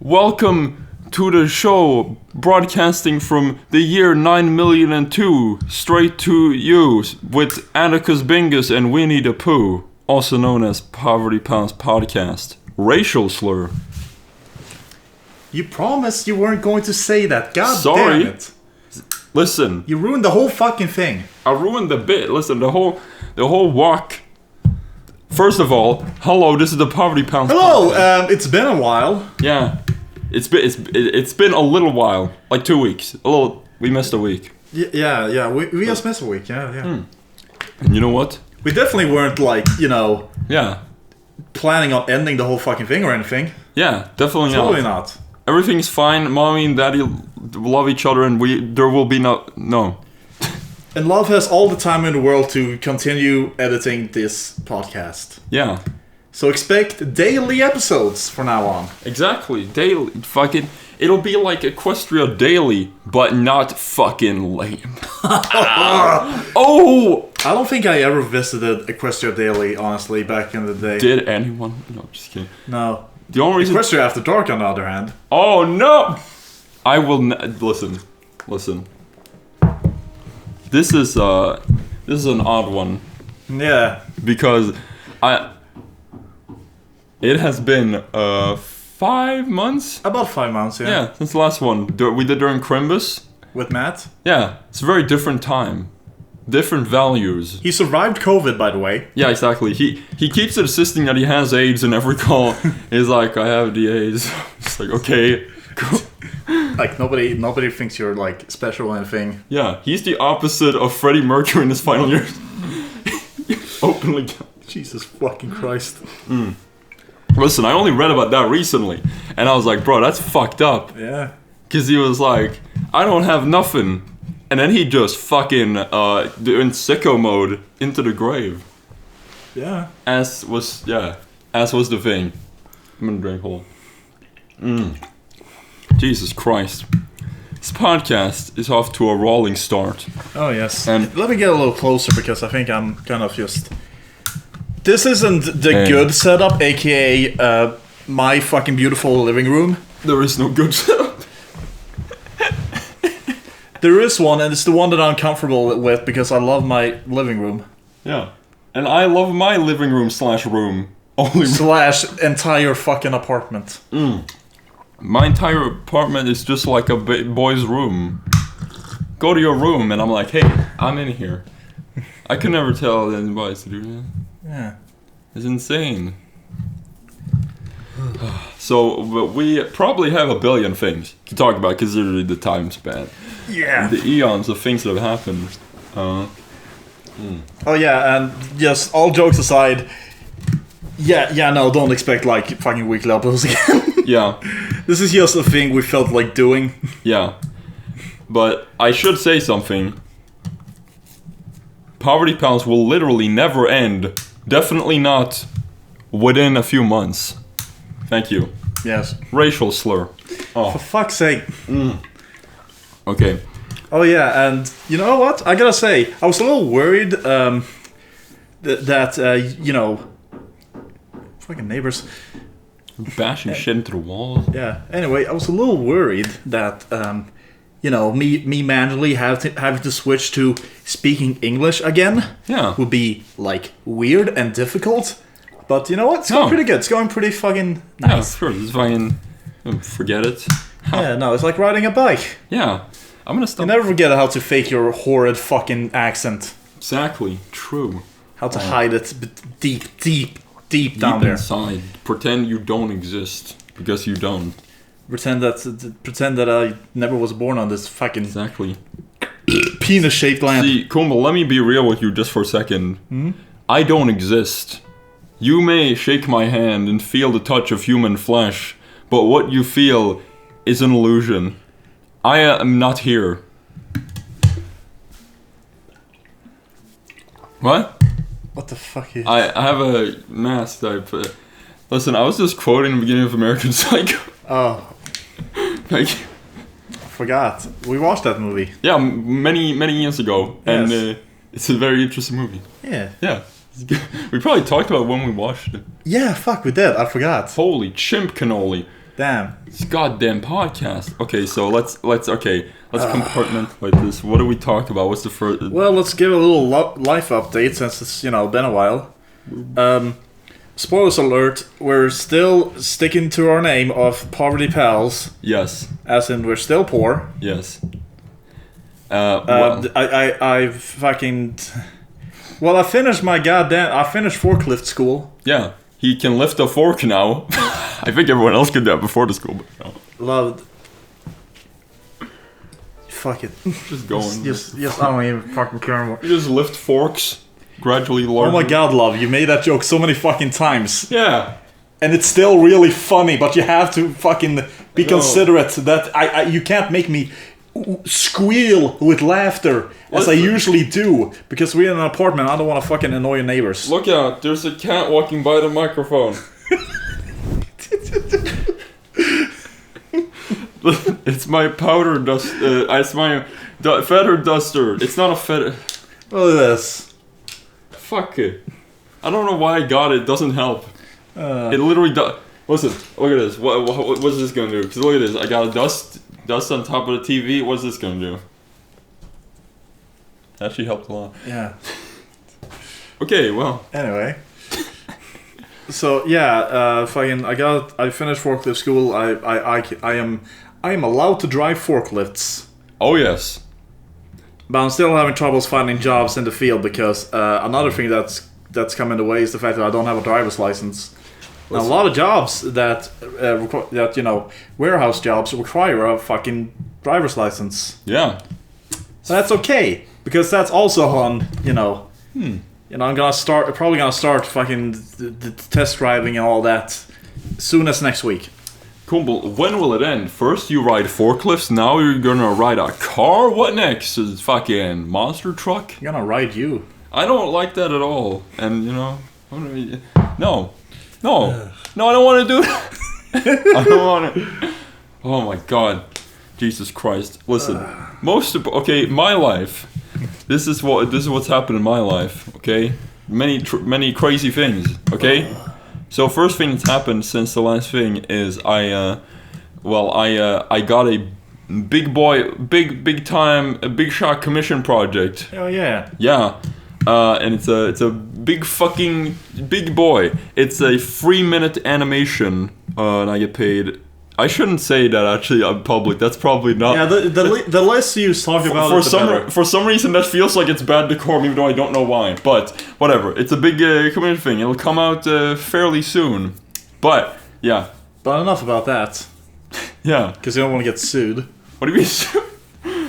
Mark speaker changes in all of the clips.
Speaker 1: Welcome to the show, broadcasting from the year 9,000,002, straight to you, with Atticus Bingus and Winnie the Pooh, also known as Poverty Palz Podcast. Racial slur.
Speaker 2: You promised you weren't going to say that. God
Speaker 1: Sorry.
Speaker 2: damn it.
Speaker 1: Listen.
Speaker 2: You ruined the whole fucking thing.
Speaker 1: I ruined the bit. Listen, the whole walk. First of all, hello, this is the Poverty Palz
Speaker 2: Hello,
Speaker 1: Podcast.
Speaker 2: it's been a while.
Speaker 1: Yeah. It's been a little while. Like 2 weeks. We missed a week.
Speaker 2: Yeah, we just missed a week, yeah.
Speaker 1: And you know what?
Speaker 2: We definitely weren't
Speaker 1: Yeah.
Speaker 2: planning on ending the whole fucking thing or anything.
Speaker 1: Yeah, definitely
Speaker 2: Totally
Speaker 1: not.
Speaker 2: not.
Speaker 1: Everything's fine. Mommy and Daddy love each other, and there will be no.
Speaker 2: And love has all the time in the world to continue editing this podcast.
Speaker 1: Yeah,
Speaker 2: So expect daily episodes from now on.
Speaker 1: exactly. Daily, fucking. It'll be like Equestria Daily, but not fucking lame. Oh!
Speaker 2: I don't think I ever visited Equestria Daily, honestly, back in the day.
Speaker 1: Did anyone? No, just kidding.
Speaker 2: No.
Speaker 1: The only reason.
Speaker 2: Equestria After Dark, on the other hand.
Speaker 1: Oh no! I will listen. This is an odd one
Speaker 2: Yeah.
Speaker 1: because it has been 5 months.
Speaker 2: About 5 months, yeah.
Speaker 1: Yeah, since the last one we did during Crimbus.
Speaker 2: With Matt.
Speaker 1: Yeah, it's a very different time, different values.
Speaker 2: He survived COVID, by the way.
Speaker 1: Yeah, exactly. He keeps insisting that he has AIDS in every call. He's like, I have the AIDS. It's like, okay, cool.
Speaker 2: Like, nobody thinks you're, like, special or anything.
Speaker 1: Yeah, he's the opposite of Freddie Mercury in his final years. Openly.
Speaker 2: Jesus fucking Christ.
Speaker 1: Listen, I only read about that recently, and I was like, bro, that's fucked up.
Speaker 2: Yeah.
Speaker 1: Because he was like, I don't have nothing. And then he just fucking, in sicko mode, into the grave.
Speaker 2: Yeah.
Speaker 1: As was the thing. I'm gonna drink whole. Jesus Christ. This podcast is off to a rolling start.
Speaker 2: Oh, yes.
Speaker 1: And-
Speaker 2: let me get a little closer, because I think I'm kind of just... This isn't the good setup, aka my fucking beautiful living room.
Speaker 1: There is no good setup.
Speaker 2: There is one, and it's the one that I'm comfortable with, because I love my living room.
Speaker 1: Yeah. And I love my living room / room. Only
Speaker 2: / entire fucking apartment.
Speaker 1: my entire apartment is just like a boy's room. Go to your room, and I'm like, hey, I'm in here. I could never tell anybody to do that.
Speaker 2: Yeah.
Speaker 1: It's insane. So we probably have a billion things to talk about, considering the time span.
Speaker 2: Yeah.
Speaker 1: The eons of things that have happened.
Speaker 2: Oh yeah, and just all jokes aside, no, don't expect like fucking weekly uploads again.
Speaker 1: Yeah.
Speaker 2: This is just a thing we felt like doing.
Speaker 1: Yeah. But I should say something. Poverty Palz will literally never end. Definitely not within a few months. Thank you.
Speaker 2: Yes.
Speaker 1: Racial slur.
Speaker 2: For
Speaker 1: Oh,
Speaker 2: fuck's sake.
Speaker 1: okay.
Speaker 2: Oh yeah, and you know what? I gotta say, I was a little worried that fucking neighbors.
Speaker 1: Bashing shit into the walls.
Speaker 2: Yeah. Anyway, I was a little worried that me manually having to switch to speaking English again.
Speaker 1: Yeah.
Speaker 2: Would be like weird and difficult. But you know what? It's going pretty good. It's going pretty fucking
Speaker 1: Yeah,
Speaker 2: nice.
Speaker 1: sure. Just fucking forget it.
Speaker 2: Yeah, no, it's like riding a bike.
Speaker 1: Yeah. I'm gonna
Speaker 2: You
Speaker 1: stop.
Speaker 2: never forget how to fake your horrid fucking accent.
Speaker 1: Exactly. True.
Speaker 2: How to hide it deep down there.
Speaker 1: Inside. Pretend you don't exist. Because you don't.
Speaker 2: Pretend that I never was born on this fucking
Speaker 1: Exactly.
Speaker 2: penis-shaped land.
Speaker 1: See, Kumbel, let me be real with you just for a second. I don't exist. You may shake my hand and feel the touch of human flesh, but what you feel is an illusion. I am not here. What?
Speaker 2: What the fuck is...
Speaker 1: I have a mask that I put... Listen, I was just quoting the beginning of American Psycho.
Speaker 2: Oh,
Speaker 1: Like,
Speaker 2: I forgot. We watched that movie.
Speaker 1: yeah, many years ago.
Speaker 2: Yes.
Speaker 1: And it's a very interesting movie.
Speaker 2: Yeah.
Speaker 1: Yeah. We probably talked about it when we watched it.
Speaker 2: Yeah, fuck, we did. I forgot.
Speaker 1: Holy chimp cannoli.
Speaker 2: Damn.
Speaker 1: It's goddamn podcast. Okay, so let's compartmentalize this. What do we talk about? What's the first?
Speaker 2: Well, let's give a little life update since it's been a while. Spoilers alert: we're still sticking to our name of Poverty Pals.
Speaker 1: Yes.
Speaker 2: As in, we're still poor.
Speaker 1: Yes.
Speaker 2: I fucking. Well, I finished forklift school.
Speaker 1: Yeah, he can lift a fork now. I think everyone else could do that before the school, but no.
Speaker 2: Loved. Fuck it.
Speaker 1: Just going.
Speaker 2: Yes, I don't even fucking care anymore.
Speaker 1: You just lift forks, gradually larger.
Speaker 2: Oh my god, love, you made that joke so many fucking times.
Speaker 1: Yeah.
Speaker 2: And it's still really funny, but you have to fucking be considerate that you can't make me squeal with laughter as I usually do, because we're in an apartment. I don't want to fucking annoy your neighbors.
Speaker 1: Look out, there's a cat walking by the microphone. It's my powder dust. It's my feather duster. It's not a feather.
Speaker 2: Look at this.
Speaker 1: Fuck it. I don't know why I got it. It doesn't help. It literally does. Listen, look at this. What's this gonna do? Because look at this. I got a dust on top of the TV. What's this gonna do? Actually helped a lot.
Speaker 2: Yeah.
Speaker 1: Okay, well.
Speaker 2: Anyway. So yeah, I finished forklift school. I am allowed to drive forklifts.
Speaker 1: Oh yes.
Speaker 2: But I'm still having troubles finding jobs in the field because another thing that's come in the way is the fact that I don't have a driver's license. Now, a lot of jobs that warehouse jobs require a fucking driver's license.
Speaker 1: Yeah.
Speaker 2: So that's okay because that's also on I'm probably gonna start fucking the test driving and all that soon as next week.
Speaker 1: Cool, but when will it end? First you ride forklifts, now you're gonna ride a car? What next? Is fucking monster truck?
Speaker 2: I'm gonna ride you.
Speaker 1: I don't like that at all. And no, I don't want to do it. I don't want to. Oh my god, Jesus Christ! Listen, my life. This is what's happened in my life. Okay, many crazy things. Okay, so first thing that's happened since the last thing is I got a big time big shot commission project.
Speaker 2: Oh yeah.
Speaker 1: Yeah. And it's a big boy. It's a 3-minute animation, and I get paid. I shouldn't say that actually on public. That's probably not.
Speaker 2: Yeah, the less you talk about it, the better.
Speaker 1: For some reason, that feels like it's bad decorum, even though I don't know why. But whatever. It's a big community thing. It'll come out fairly soon. But yeah.
Speaker 2: But enough about that.
Speaker 1: Yeah.
Speaker 2: Because you don't want to get sued.
Speaker 1: What do you mean?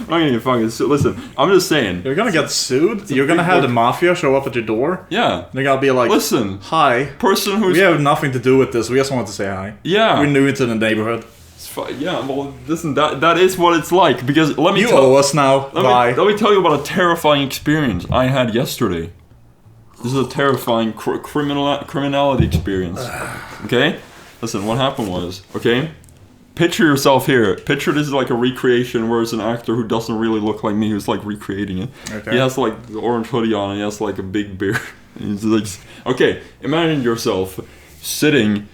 Speaker 1: I'm gonna get fucking sued. Listen, I'm just saying.
Speaker 2: You're gonna get sued? You're gonna have the mafia show up at your door?
Speaker 1: Yeah.
Speaker 2: They're gonna be like,
Speaker 1: listen,
Speaker 2: hi.
Speaker 1: Person who's...
Speaker 2: We have nothing to do with this. We just wanted to say hi.
Speaker 1: Yeah.
Speaker 2: We're new into the neighborhood.
Speaker 1: Yeah, well, listen, that is what it's like. Because let me
Speaker 2: You owe us now. Bye.
Speaker 1: Let me tell you about a terrifying experience I had yesterday. This is a terrifying criminality experience. Okay? Listen, what happened was, okay? Picture yourself here. Picture this is like a recreation where it's an actor who doesn't really look like me who's like recreating it.
Speaker 2: Okay.
Speaker 1: He has like the orange hoodie on and he has like a big beard. He's like, okay, imagine yourself sitting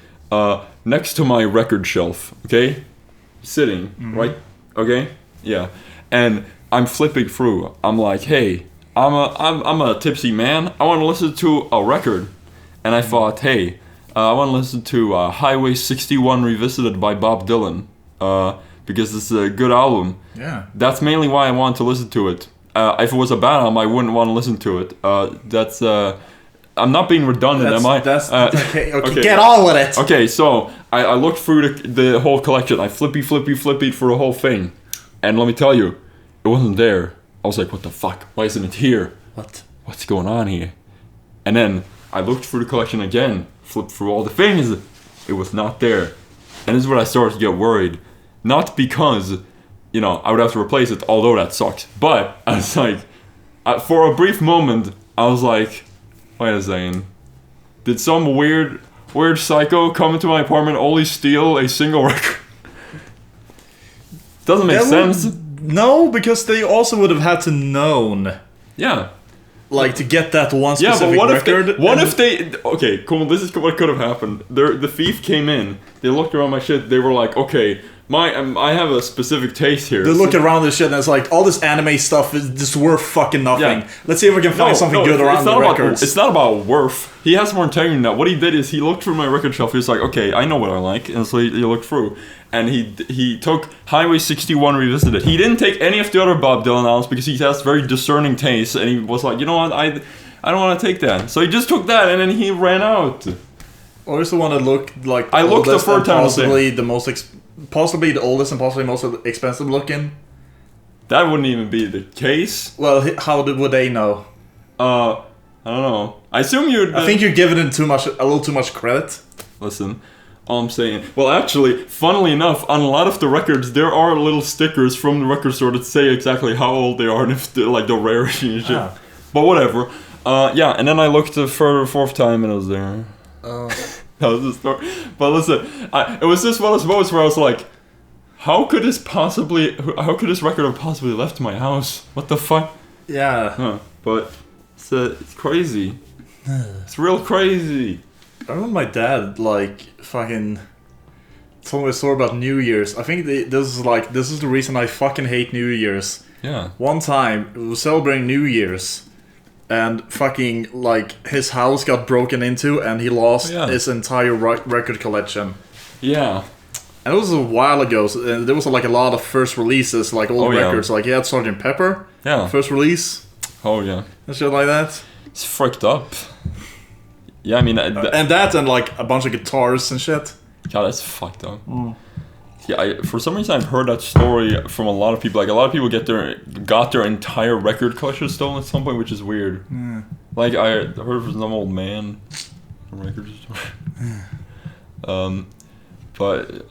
Speaker 1: next to my record shelf, okay? Sitting, right? Okay? Yeah. And I'm flipping through. I'm like, hey, I'm a tipsy man. I want to listen to a record. And I thought, hey, I want to listen to Highway 61 Revisited by Bob Dylan because it's a good album.
Speaker 2: Yeah.
Speaker 1: That's mainly why I want to listen to it. If it was a bad album, I wouldn't want to listen to it. I'm not being redundant, am I?
Speaker 2: Okay. Get on with it.
Speaker 1: Okay, so I looked through the whole collection. I flippy for the whole thing. And let me tell you, it wasn't there. I was like, what the fuck? Why isn't it here? What's going on here? And then I looked through the collection again, flipped through all the things. It was not there. And this is where I started to get worried. Not because, I would have to replace it, although that sucks. But I was like, for a brief moment, I was like, wait a second. Did some weird psycho come into my apartment, only steal a single record? Doesn't make sense.
Speaker 2: No, because they also would have had to known.
Speaker 1: Yeah.
Speaker 2: like to get that one
Speaker 1: Yeah,
Speaker 2: specific
Speaker 1: but
Speaker 2: record.
Speaker 1: what if they? Okay, cool. This is what could have happened. The thief came in. They looked around my shit. They were like, okay, I have a specific taste here.
Speaker 2: They look around this shit and it's like all this anime stuff is just worth fucking nothing.
Speaker 1: Yeah.
Speaker 2: Let's see if we can find something good around the records.
Speaker 1: It's not about worth. He has more integrity than that. What he did is he looked through my record shelf. He was like, okay, I know what I like, and so he looked through, and he took Highway 61 Revisited. He didn't take any of the other Bob Dylan albums because he has very discerning taste, and he was like, you know what, I don't want to take that. So he just took that, and then he ran out.
Speaker 2: Or is the one that looked like
Speaker 1: I looked the first time.
Speaker 2: Possibly the most, possibly the oldest and possibly most expensive looking.
Speaker 1: That wouldn't even be the case.
Speaker 2: Well, how would they know?
Speaker 1: I don't know. I assume you.
Speaker 2: I think you're giving it a little too much credit.
Speaker 1: Listen, all I'm saying. Well, actually, funnily enough, on a lot of the records, there are little stickers from the record store that say exactly how old they are and if they're like the rarity and shit.
Speaker 2: Ah.
Speaker 1: But whatever. Yeah, and then I looked the fourth time and it was there. That was the story. But listen, it was just one of those moments where I was like, how could this record have possibly left my house? What the fuck?
Speaker 2: Yeah.
Speaker 1: Huh. But it's crazy. It's real crazy.
Speaker 2: I remember my dad fucking told me a story about New Year's. I think this is the reason I fucking hate New Year's.
Speaker 1: Yeah.
Speaker 2: One time we were celebrating New Year's, and fucking his house got broken into, and he lost his entire record collection.
Speaker 1: Yeah.
Speaker 2: And it was a while ago, and there was a lot of first releases, old records. Like he had Sgt. Pepper, first release.
Speaker 1: Oh yeah.
Speaker 2: And shit like that.
Speaker 1: It's freaked up. Yeah, I mean,
Speaker 2: and a bunch of guitars and shit.
Speaker 1: God, that's fucked up. Yeah, for some reason I've heard that story from a lot of people. Like a lot of people got their entire record collection stolen at some point, which is weird. Like I heard from some old man from a record store. But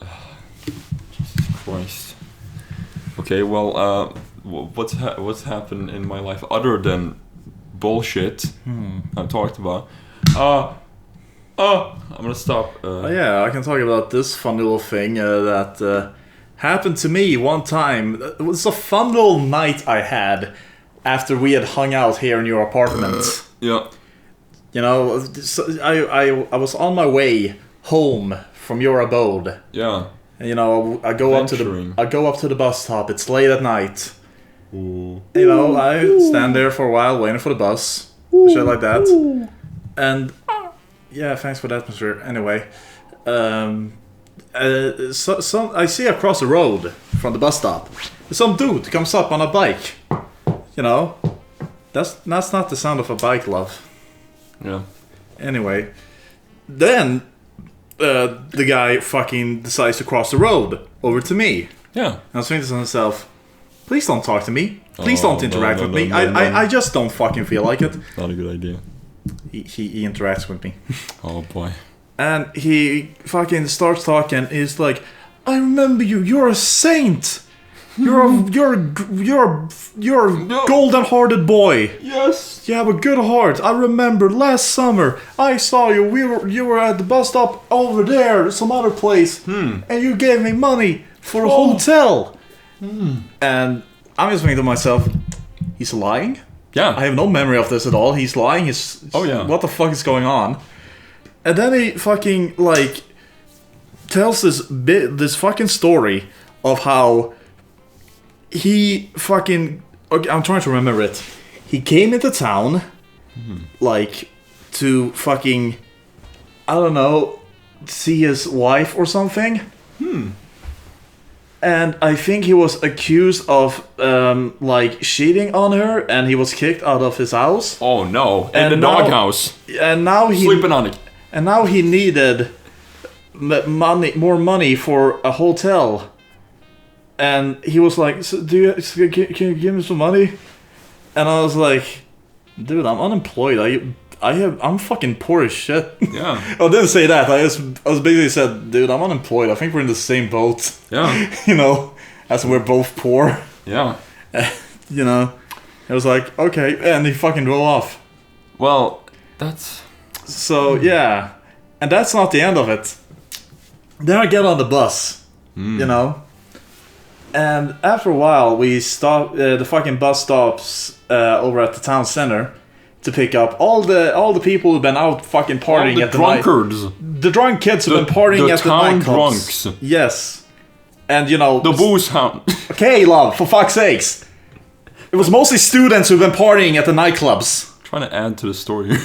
Speaker 1: Jesus Christ. Okay, well, what's happened in my life other than bullshit I've talked about? I'm gonna stop.
Speaker 2: Yeah, I can talk about this fun little thing that happened to me one time. It was a fun little night I had after we had hung out here in your apartment.
Speaker 1: Yeah.
Speaker 2: You know, I was on my way home from your abode.
Speaker 1: Yeah.
Speaker 2: And, you know, I go up to the bus stop. It's late at night.
Speaker 1: Ooh.
Speaker 2: You know, I stand there for a while waiting for the bus, shit like that. And yeah, thanks for the atmosphere. Anyway, I see across the road from the bus stop, some dude comes up on a bike. You know, that's not the sound of a bike, love.
Speaker 1: Yeah.
Speaker 2: Anyway, then the guy fucking decides to cross the road over to me.
Speaker 1: Yeah.
Speaker 2: And I was thinking to myself, please don't talk to me. Please don't interact with me. I just don't fucking feel like it.
Speaker 1: Not a good idea.
Speaker 2: He interacts with me.
Speaker 1: Oh boy.
Speaker 2: And he fucking starts talking. He's like, I remember you. You're a saint. You're a golden-hearted boy.
Speaker 1: Yes.
Speaker 2: You have a good heart. I remember last summer I saw you. You were at the bus stop over there, some other place, and you gave me money for a hotel. And I'm just thinking to myself, he's lying.
Speaker 1: Yeah.
Speaker 2: I have no memory of this at all. He's lying. What the fuck is going on? And then he fucking tells this fucking story of how he fucking. Okay, I'm trying to remember it. He came into town, to fucking, I don't know, see his wife or something. And I think he was accused of cheating on her, and he was kicked out of his house.
Speaker 1: Oh no! In the doghouse.
Speaker 2: And now he
Speaker 1: sleeping on it.
Speaker 2: And now he needed more money for a hotel. And he was like, so can you give me some money? And I was like, dude, I'm unemployed. I'm fucking poor as shit.
Speaker 1: Yeah.
Speaker 2: I didn't say that. I was basically said, dude, I'm unemployed. I think we're in the same boat.
Speaker 1: Yeah.
Speaker 2: You know, as we're both poor.
Speaker 1: Yeah.
Speaker 2: You know, it was like, okay, and he fucking drove off.
Speaker 1: Well, that's...
Speaker 2: So, yeah. And that's not the end of it. Then I get on the bus, you know. And after a while, we stop. The fucking bus stops over at the town center. to pick up all the people who've been out fucking partying
Speaker 1: the
Speaker 2: at the night.
Speaker 1: drunkards.
Speaker 2: The drunk kids who've been partying at the
Speaker 1: town
Speaker 2: nightclubs.
Speaker 1: drunks.
Speaker 2: Yes. And you know...
Speaker 1: The booze hound.
Speaker 2: Okay, love, for fuck's sakes. It was mostly students who've been partying at the nightclubs.
Speaker 1: Trying to add to the story.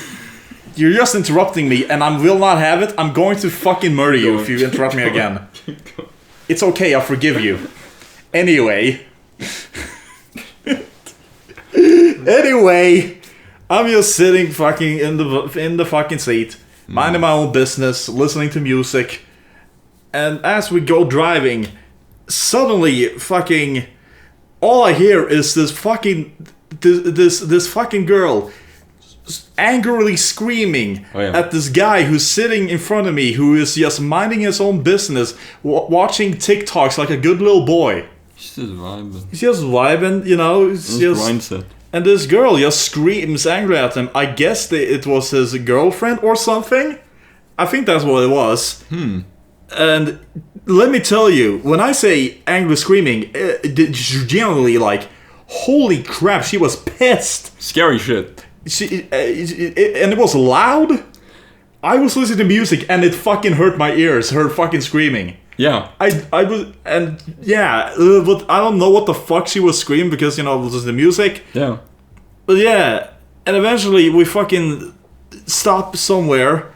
Speaker 2: You're just interrupting me, and I will not have it. I'm going to fucking murder you if you interrupt me again. It's okay, I'll forgive you. Anyway. Anyway, I'm just sitting fucking in the fucking seat, minding my own business, listening to music, and as we go driving, suddenly fucking all I hear is this fucking girl angrily screaming at this guy who's sitting in front of me, who is just minding his own business, watching TikToks like a good little boy.
Speaker 1: He's just vibing.
Speaker 2: He's just vibing, you know. It's just
Speaker 1: mindset.
Speaker 2: And this girl just screams angrily at him. I guess it was his girlfriend or something. I think that's what it was. And let me tell you, when I say angry screaming, generally like, holy crap, she was pissed.
Speaker 1: Scary shit.
Speaker 2: And it was loud. I was listening to music and it fucking hurt my ears, her fucking screaming.
Speaker 1: Yeah.
Speaker 2: I was, and yeah, but I don't know what the fuck she was screaming because, you know, it was the music.
Speaker 1: Yeah.
Speaker 2: But yeah, and eventually we fucking stopped somewhere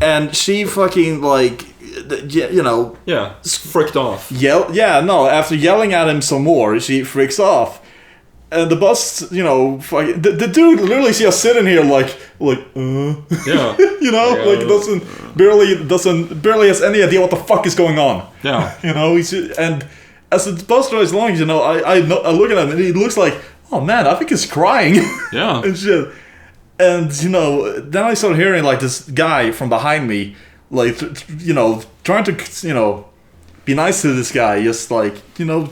Speaker 2: and she fucking like, you know.
Speaker 1: Yeah, fricked off.
Speaker 2: After yelling at him some more, she freaks off. And the bus, you know, the dude literally just sitting here like,
Speaker 1: yeah,
Speaker 2: you know, like barely has any idea what the fuck is going on.
Speaker 1: Yeah,
Speaker 2: you know, and as the bus drives along, you know, I look at him and he looks like, oh man, I think he's crying.
Speaker 1: Yeah,
Speaker 2: and shit. And you know, then I started hearing like this guy from behind me, like, you know, trying to, you know, be nice to this guy, just like, you know.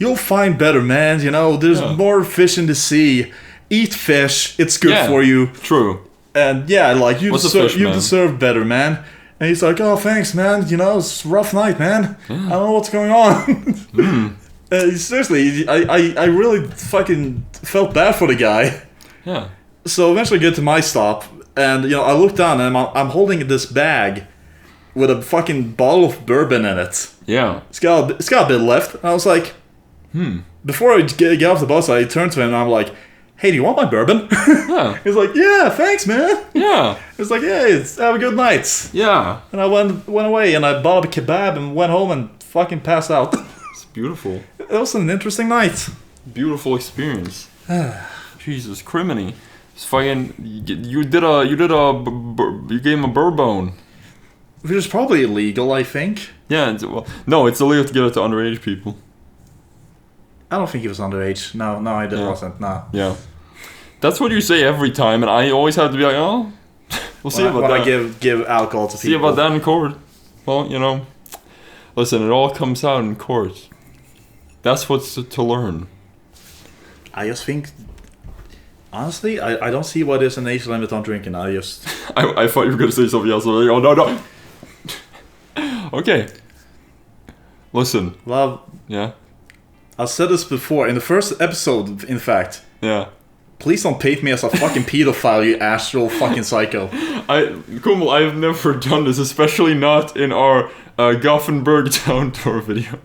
Speaker 2: You'll find better, man. You know, there's more fish in the sea. Eat fish. It's good for you.
Speaker 1: True.
Speaker 2: And yeah, like you deserve better, man. And he's like, oh, thanks, man. You know, it's a rough night, man. Yeah. I don't know what's going on. Seriously, I really fucking felt bad for the guy.
Speaker 1: Yeah.
Speaker 2: So eventually I get to my stop, and you know, I look down and I'm holding this bag with a fucking bottle of bourbon in it.
Speaker 1: Yeah.
Speaker 2: It's got a bit left. And I was like, Before I get off the bus, I turned to him and I'm like, hey, do you want my bourbon?
Speaker 1: Yeah.
Speaker 2: He's like, yeah, thanks, man.
Speaker 1: Yeah.
Speaker 2: It's like, yeah, have a good night.
Speaker 1: Yeah.
Speaker 2: And I went away and I bought a kebab and went home and fucking passed out.
Speaker 1: It's beautiful.
Speaker 2: It was an interesting night.
Speaker 1: Beautiful experience. Jesus, criminy. It's fucking. You gave him a bourbon.
Speaker 2: Which is probably illegal, I think.
Speaker 1: Yeah. No, it's illegal to give it to underage people.
Speaker 2: I don't think he was underage. No, it wasn't. No.
Speaker 1: Yeah. That's what you say every time, and I always have to be like, oh, we'll see about that.
Speaker 2: I give alcohol to people.
Speaker 1: See about that in court. Well, you know, listen, it all comes out in court. That's what's to learn.
Speaker 2: I just think, honestly, I don't see why there's an age limit on drinking. I
Speaker 1: thought you were going to say something else. Like, oh, no. Okay. Listen.
Speaker 2: Well,
Speaker 1: yeah.
Speaker 2: I've said this before, in the first episode, in fact.
Speaker 1: Yeah.
Speaker 2: Please don't paint me as a fucking pedophile, you astral fucking psycho.
Speaker 1: Kummel, I've never done this, especially not in our Gothenburg town tour video.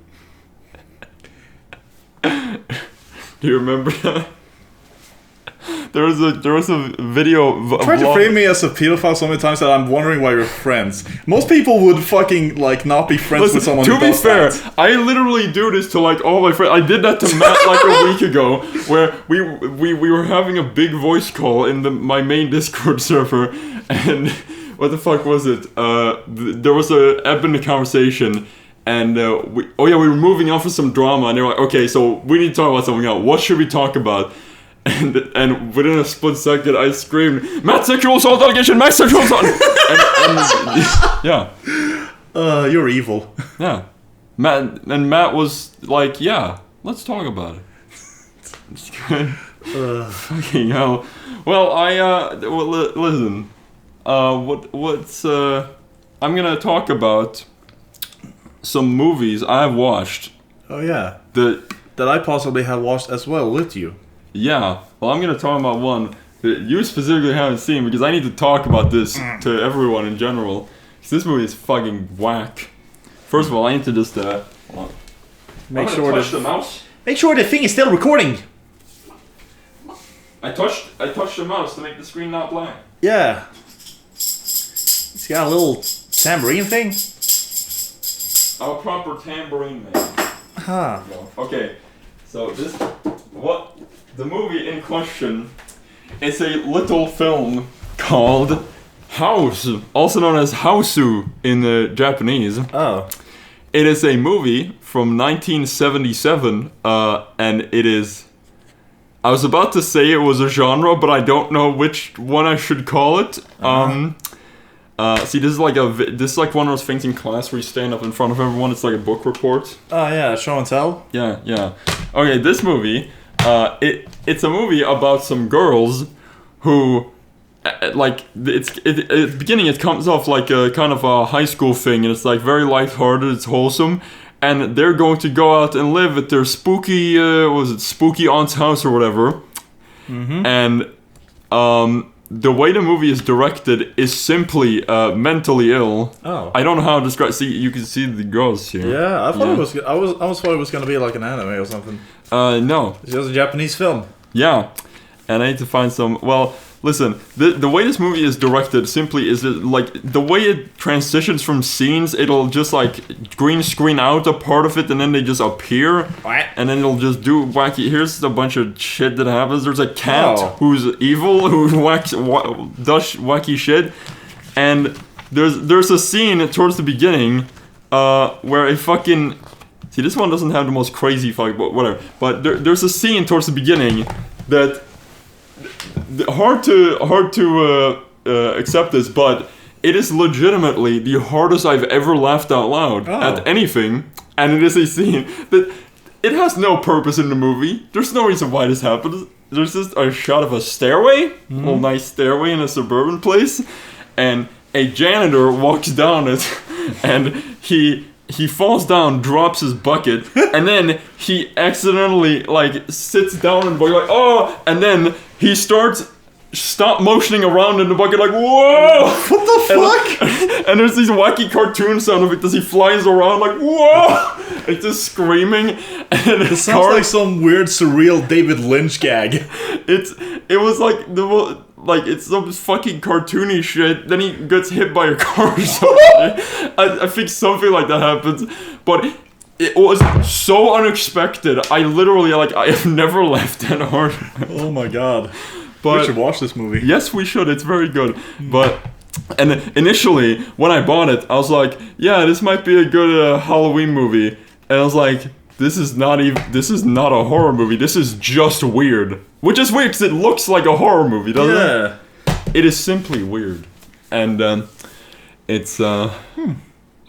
Speaker 1: Do you remember that? There was a video.
Speaker 2: Try to frame me as a pedophile so many times that I'm wondering why we're friends. Most people would fucking like not be friends with someone who does that. To be fair,
Speaker 1: I literally do this to like all my friends. I did that to Matt like a week ago, where we were having a big voice call in my main Discord server, and what the fuck was it? There was a ebb in the conversation. And we were moving on for some drama, and they were like, okay, so we need to talk about something else. What should we talk about? And within a split second, I screamed, Matt, sexual assault allegation, Matt, sexual assault! Yeah.
Speaker 2: You're evil.
Speaker 1: Yeah. Matt was like, yeah, let's talk about it. Fucking hell. Well, listen. I'm gonna talk about some movies I've watched.
Speaker 2: Oh yeah. That I possibly have watched as well with you.
Speaker 1: Yeah. Well, I'm gonna talk about one that you specifically haven't seen because I need to talk about this to everyone in general. Because this movie is fucking whack. First of all, I need to just
Speaker 2: make sure
Speaker 1: touch the mouse.
Speaker 2: Make sure the thing is still recording.
Speaker 1: I touched the mouse to make the screen not blank.
Speaker 2: Yeah. It's got a little tambourine thing.
Speaker 1: I'm a proper tambourine man.
Speaker 2: Huh.
Speaker 1: Okay, so the movie in question is a little film called House, also known as Hausu in the Japanese.
Speaker 2: Oh.
Speaker 1: It is a movie from 1977, and it is... I was about to say it was a genre, but I don't know which one I should call it. See, this is like one of those things in class where you stand up in front of everyone. It's like a book report.
Speaker 2: Oh yeah, show and tell.
Speaker 1: Yeah. Okay, this movie, it's a movie about some girls who, at the beginning it comes off like a kind of a high school thing, and it's like very lighthearted, it's wholesome, and they're going to go out and live at their spooky aunt's house or whatever, and the way the movie is directed is simply mentally ill. Oh. I don't know how to describe. See, you can see the girls here.
Speaker 2: Yeah, I thought it was. I was thought it was gonna be like an anime or something.
Speaker 1: No.
Speaker 2: It's just a Japanese film.
Speaker 1: Yeah, and I need to find some. Well, listen, the way this movie is directed simply is that, like, the way it transitions from scenes, it'll just like green screen out a part of it, and then they just appear, and then it'll just do wacky. Here's a bunch of shit that happens. There's a cat who's evil who does wacky shit, and there's a scene towards the beginning where a fucking... See, this one doesn't have the most crazy fuck, but whatever. But there's a scene towards the beginning that hard to accept this, but it is legitimately the hardest I've ever laughed out loud at anything, and it is a scene that it has no purpose in the movie. There's no reason why this happens. There's just a shot of a stairway, a little nice stairway in a suburban place, and a janitor walks down it, and he falls down, drops his bucket, and then he accidentally, like, sits down and like, oh, and then he starts stop motioning around in the bucket like, whoa!
Speaker 2: What the fuck?
Speaker 1: And there's these wacky cartoon sound of it as he flies around like, whoa! It's just screaming. And
Speaker 2: it sounds like some weird, surreal David Lynch gag.
Speaker 1: It was like it's some fucking cartoony shit. Then he gets hit by a car or something. I think something like that happens. But it was so unexpected. I literally, I have never laughed that hard.
Speaker 2: Oh my god.
Speaker 1: But
Speaker 2: we should watch this movie.
Speaker 1: Yes, we should. It's very good. And initially, when I bought it, I was like, yeah, this might be a good Halloween movie. And I was like, this is not a horror movie. This is just weird. Which is weird because it looks like a horror movie, doesn't it? It is simply weird. And it's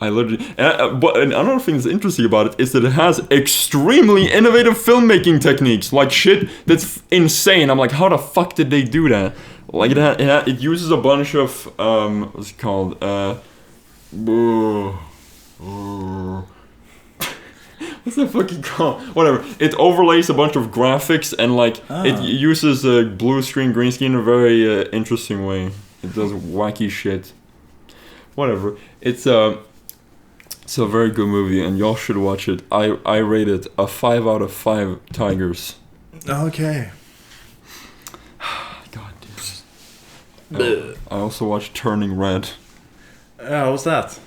Speaker 1: I literally... but another thing that's interesting about it is that it has extremely innovative filmmaking techniques. Like shit that's insane. I'm like, how the fuck did they do that? Like it uses a bunch of what's it called? What's that fucking called? Whatever. It overlays a bunch of graphics and it uses blue screen, green screen in a very interesting way. It does wacky shit. Whatever. It's a very good movie and y'all should watch it. I rate it a 5 out of 5 tigers.
Speaker 2: Okay.
Speaker 1: God damn. I also watched Turning Red.
Speaker 2: What's that?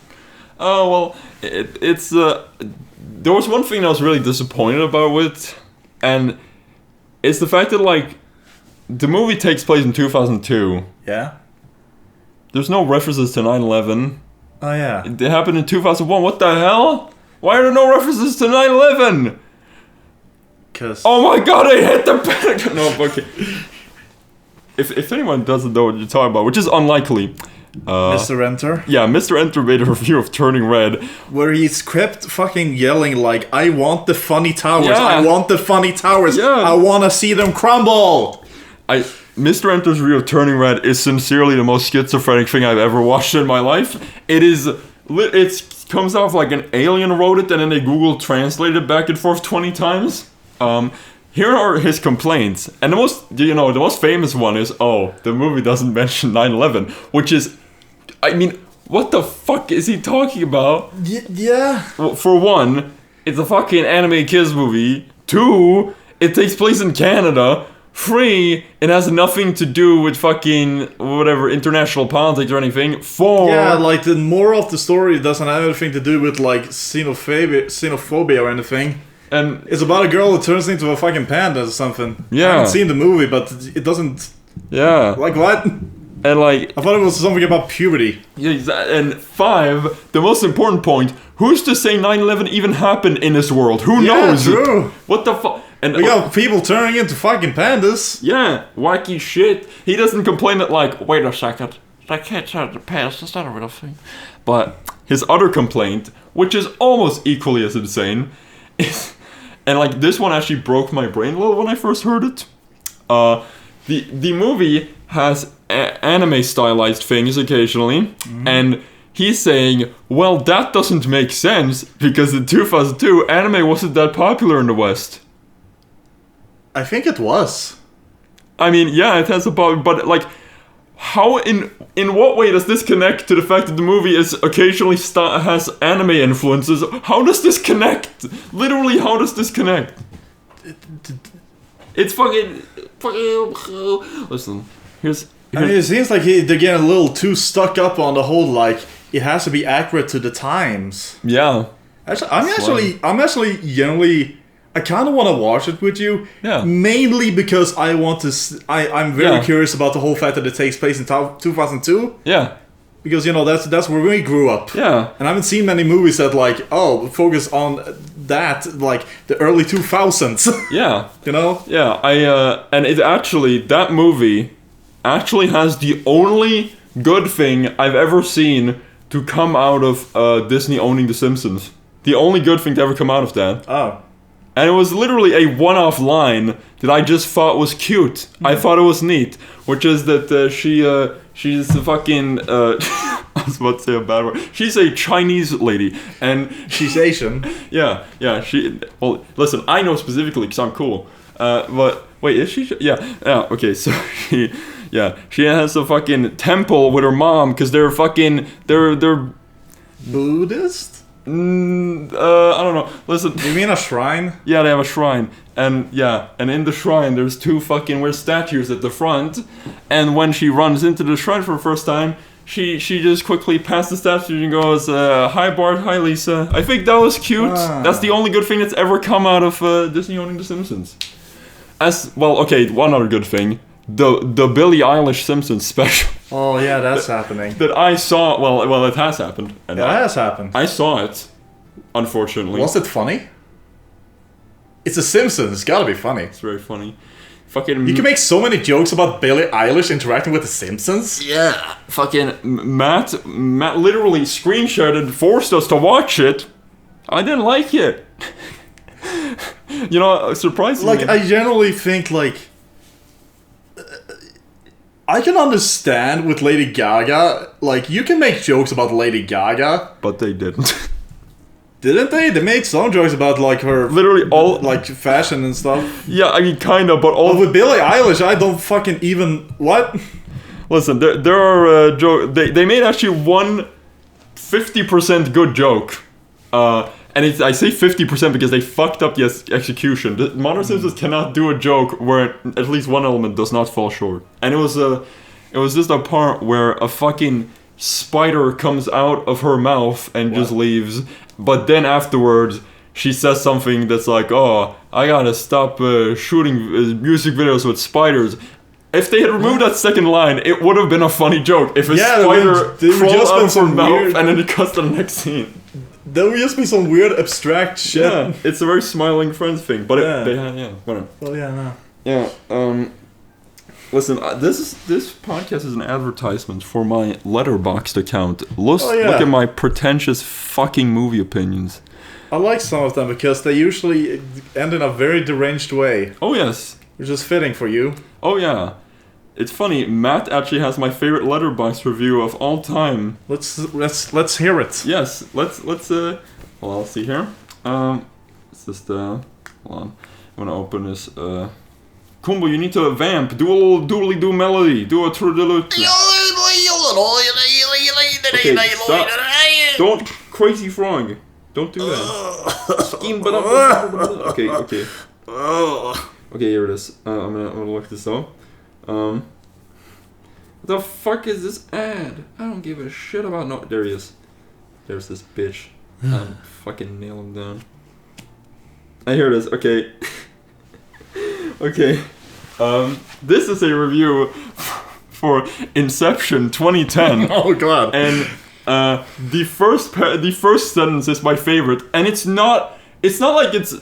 Speaker 1: Oh, well, it's there was one thing I was really disappointed about it, and it's the fact that, the movie takes place in 2002.
Speaker 2: Yeah?
Speaker 1: There's no references to 9/11.
Speaker 2: Oh, yeah.
Speaker 1: It happened in 2001. What the hell? Why are there no references to 9/11?
Speaker 2: Because...
Speaker 1: Oh my god, I hit the Pentagon! No, okay. If anyone doesn't know what you're talking about, which is unlikely...
Speaker 2: Mr. Enter?
Speaker 1: Yeah, Mr. Enter made a review of Turning Red.
Speaker 2: Where he's kept fucking yelling I want the funny towers, I want the funny towers, I want to see them crumble!
Speaker 1: Mr. Enter's review of Turning Red is sincerely the most schizophrenic thing I've ever watched in my life. It comes off like an alien wrote it and then they Google translated it back and forth 20 times. here are his complaints, and the most famous one is, the movie doesn't mention 9/11, which is, I mean, what the fuck is he talking about?
Speaker 2: Yeah.
Speaker 1: Well, for one, it's a fucking anime kids movie. 2, it takes place in Canada. 3, it has nothing to do with fucking whatever international politics or anything. 4,
Speaker 2: yeah, like the moral of the story doesn't have anything to do with like xenophobia or anything.
Speaker 1: and
Speaker 2: It's about a girl that turns into a fucking panda or something.
Speaker 1: Yeah.
Speaker 2: I haven't seen the movie, but it doesn't.
Speaker 1: yeah,
Speaker 2: Like what?
Speaker 1: and like
Speaker 2: I thought it was something about puberty.
Speaker 1: and 5, the most important point: who's to say 9/11 even happened in this world? Who knows?
Speaker 2: True.
Speaker 1: What the fuck? And
Speaker 2: We got people turning into fucking pandas.
Speaker 1: yeah, wacky shit. He doesn't complain that like, wait a second, that can't turn the past. That's not a real thing. But his other complaint, which is almost equally as insane, is, and like this one actually broke my brain a little when I first heard it. The movie has anime stylized things occasionally, and he's saying, well, that doesn't make sense because in 2002 anime wasn't that popular in the West.
Speaker 2: I think it was.
Speaker 1: I mean, yeah, it has a problem, but like, how in what way does this connect to the fact that the movie is occasionally has anime influences? How does this connect? Literally, how does this connect? It's fucking. Listen,
Speaker 2: I mean, it seems like they're getting a little too stuck up on the whole, like, it has to be accurate to the times.
Speaker 1: yeah,
Speaker 2: I'm actually generally, I kind of want to watch it with you.
Speaker 1: Yeah.
Speaker 2: Mainly because I want to. I'm very
Speaker 1: Yeah.
Speaker 2: curious about the whole fact that it takes place in 2002.
Speaker 1: yeah,
Speaker 2: Because that's where we grew up.
Speaker 1: yeah.
Speaker 2: And I haven't seen many movies that focus on that, like the early 2000s.
Speaker 1: Yeah,
Speaker 2: You know?
Speaker 1: yeah. And it actually, that movie actually has the only good thing I've ever seen to come out of Disney owning The Simpsons. The only good thing to ever come out of that.
Speaker 2: Oh.
Speaker 1: And it was literally a one-off line that I just thought was cute. I thought it was neat, which is that she's a fucking I was about to say a bad word. She's a Chinese lady, and
Speaker 2: She's Asian.
Speaker 1: yeah. Well, listen, I know specifically because I'm cool. But wait, is she? Yeah. Okay, so she has a fucking temple with her mom because they're
Speaker 2: Buddhist?
Speaker 1: I don't know. Listen.
Speaker 2: You mean a shrine?
Speaker 1: Yeah, they have a shrine, and in the shrine there's 2 fucking weird statues at the front, and when she runs into the shrine for the first time, she just quickly passes the statue and goes, "Hi Bart, hi Lisa." I think that was cute. That's the only good thing that's ever come out of Disney owning The Simpsons. As well, okay, one other good thing: the Billie Eilish Simpsons special.
Speaker 2: Oh yeah, that's happening.
Speaker 1: That I saw. Well, it has happened. And
Speaker 2: It has happened.
Speaker 1: I saw it. Unfortunately,
Speaker 2: Was it funny? It's The Simpsons. It's gotta be funny.
Speaker 1: it's very funny. Fucking
Speaker 2: You can make so many jokes about Billie Eilish interacting with The Simpsons.
Speaker 1: yeah. Fucking Matt literally screenshotted, forced us to watch it. I didn't like it. Surprisingly.
Speaker 2: Like, I generally think, like, I can understand with Lady Gaga, like, you can make jokes about Lady Gaga.
Speaker 1: But they didn't.
Speaker 2: Didn't they? They made some jokes about, like, her,
Speaker 1: Literally all.
Speaker 2: like, fashion and stuff.
Speaker 1: Yeah, I mean, kind of, but all.
Speaker 2: But with Billie Eilish, I don't fucking even... What?
Speaker 1: Listen, there are jokes. They made actually one 50% good joke. And I say 50% because they fucked up the execution. The Modern Simpsons cannot do a joke where at least one element does not fall short. And it was just a part where a fucking spider comes out of her mouth and just leaves. But then afterwards, she says something that's like, "Oh, I gotta stop shooting music videos with spiders." If they had removed that second line, it would have been a funny joke. If a spider crawled out of her mouth and then it cuts to the next scene.
Speaker 2: There would just be some weird abstract shit.
Speaker 1: Yeah, it's a very smiling friends thing. But whatever.
Speaker 2: Oh yeah, no.
Speaker 1: Yeah. Listen, this podcast is an advertisement for my Letterboxd account. Look at my pretentious fucking movie opinions.
Speaker 2: I like some of them because they usually end in a very deranged way,
Speaker 1: Oh yes.
Speaker 2: which is fitting for you.
Speaker 1: Oh yeah. It's funny. Matt actually has my favorite Letterboxd review of all time.
Speaker 2: Let's hear it.
Speaker 1: Yes. Let's. Well, I'll see here. It's just hold on. I'm gonna open this. Kumbo, you need to vamp. Do a little doodly-doo melody. Do a trudelude. Okay, stop. Don't crazy frog. Don't do that. Okay. Okay, here it is. I'm gonna look this up. What the fuck is this ad? I don't give a shit about no. There he is. There's this bitch. Fucking nail him down. Here it is. Okay. Okay. This is a review for Inception 2010.
Speaker 2: Oh god.
Speaker 1: And the first sentence is my favorite, and it's not like it's.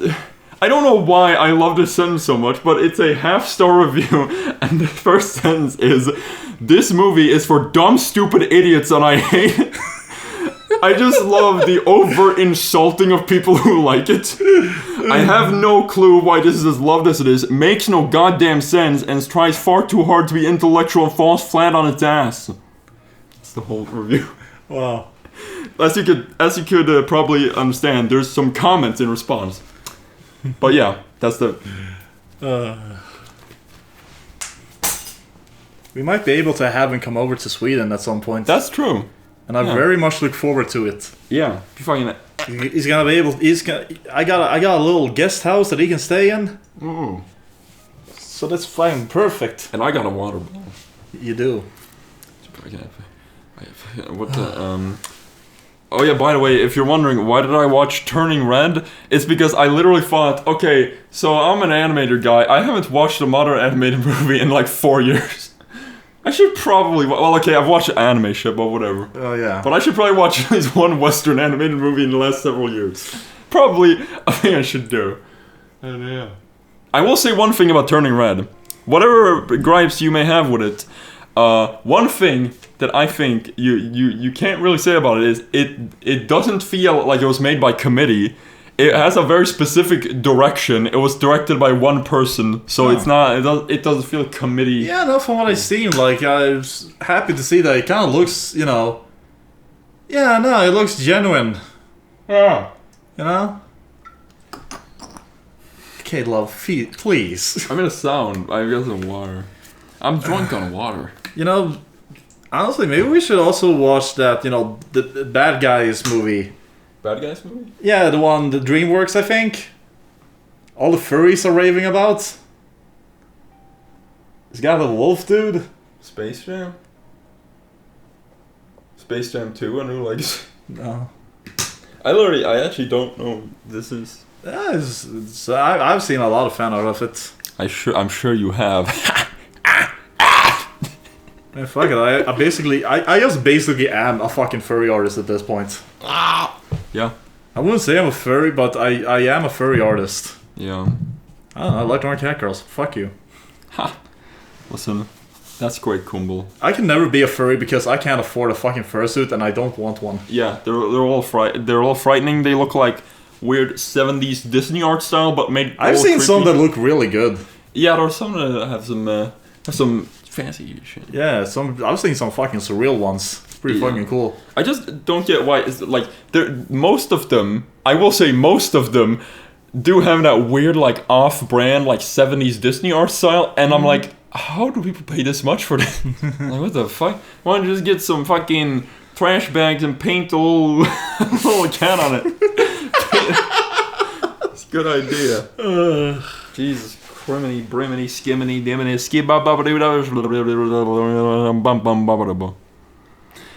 Speaker 1: I don't know why I love this sentence so much, but it's a half-star review, and the first sentence is, "This movie is for dumb, stupid idiots, and I hate it." I just love the overt insulting of people who like it. I have no clue why this is as loved as it is. It makes no goddamn sense and tries far too hard to be intellectual and falls flat on its ass. That's the whole review.
Speaker 2: Wow.
Speaker 1: As you could probably understand, there's some comments in response. But yeah, that's the...
Speaker 2: We might be able to have him come over to Sweden at some point.
Speaker 1: That's true.
Speaker 2: And I very much look forward to it.
Speaker 1: Yeah, fucking...
Speaker 2: He's gonna be able. I got a little guest house that he can stay in.
Speaker 1: Mm.
Speaker 2: So that's fine, perfect.
Speaker 1: And I got a water bottle.
Speaker 2: You do.
Speaker 1: What the Oh yeah, by the way, if you're wondering why did I watch Turning Red, it's because I literally thought, okay, so I'm an animator guy. I haven't watched a modern animated movie in like 4 years. I should probably... Well, okay, I've watched anime shit, but whatever.
Speaker 2: Oh, yeah.
Speaker 1: But I should probably watch at least one Western animated movie in the last several years. Probably a thing I should do. And yeah. I will say one thing about Turning Red. Whatever gripes you may have with it, one thing that I think you can't really say about it is it doesn't feel like it was made by committee. It has a very specific direction. It was directed by one person, so it's not. It doesn't feel committee.
Speaker 2: Yeah, no. From what I've seen, like I was happy to see that it kind of looks, you know. Yeah, no, it looks genuine.
Speaker 1: Yeah.
Speaker 2: You know. Okay, love, please.
Speaker 1: I'm in a sound. I got some water. I'm drunk on water.
Speaker 2: You know, honestly, maybe we should also watch that. You know, the Bad Guys movie.
Speaker 1: Bad Guys movie?
Speaker 2: Yeah, the one, the DreamWorks, I think. All the furries are raving about. It's got a wolf dude.
Speaker 1: Space Jam? Space Jam 2, A New Legacy?
Speaker 2: No.
Speaker 1: I actually don't know this is...
Speaker 2: Yeah, I've seen a lot of fan art of it.
Speaker 1: I'm sure you have.
Speaker 2: Man, fuck it, I just basically am a fucking furry artist at this point.
Speaker 1: Yeah.
Speaker 2: I wouldn't say I'm a furry, but I am a furry artist.
Speaker 1: Yeah.
Speaker 2: I don't know, I like Dark Cat Girls. Fuck you.
Speaker 1: Ha. Listen, that's great, Kumble.
Speaker 2: I can never be a furry because I can't afford a fucking fursuit and I don't want one.
Speaker 1: Yeah, they're all frightening. They look like weird 70s Disney art style, but made.
Speaker 2: I've seen
Speaker 1: creepy.
Speaker 2: some that look really good.
Speaker 1: Yeah, there are some that have some fancy shit.
Speaker 2: Yeah, I've seen some fucking surreal ones. It's pretty fucking cool.
Speaker 1: I just don't get why it's like most of them. I will say most of them do have that weird like off-brand like 70s Disney art style, and I'm like, how do people pay this much for this? Like, what the fuck? Why don't you just get some fucking trash bags and paint a little cat on it? It's a good idea. Jesus. Criminy, briminy, skimminy, diminy,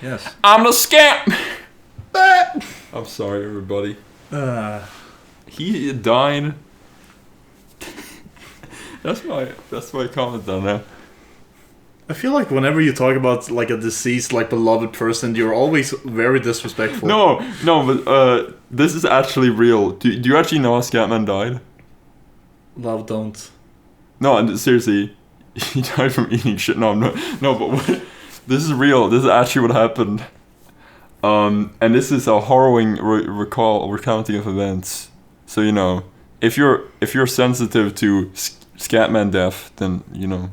Speaker 2: Yes.
Speaker 1: I'm the scamp! I'm sorry, everybody. He died. That's my comment on that.
Speaker 2: I feel like whenever you talk about like a deceased, like beloved person, you're always very disrespectful.
Speaker 1: No, but this is actually real. Do you actually know how Scatman died?
Speaker 2: Love, don't.
Speaker 1: No, and seriously, he died from eating shit. No, but this is real. This is actually what happened. And this is a harrowing recounting of events. So you know, if you're sensitive to Scatman death, then you know,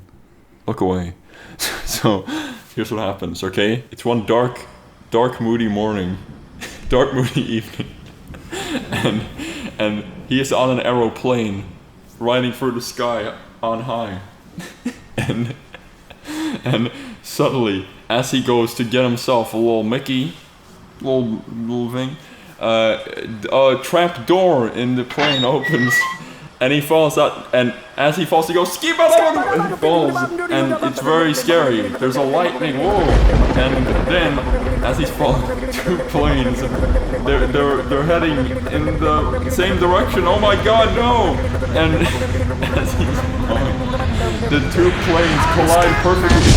Speaker 1: look away. So here's what happens. Okay, it's one dark, moody morning, dark, moody evening, and he is on an aeroplane. riding through the sky on high. and suddenly, as he goes to get himself a little Mickey, little thing, a trap door in the plane opens, and he falls out. And as he falls, he goes skip out, and he falls, and it's very scary. There's a lightning, whoa! And then, as he's falling, two planes, they're heading in the same direction. Oh my God, no! And as he's falling, the two planes collide perfectly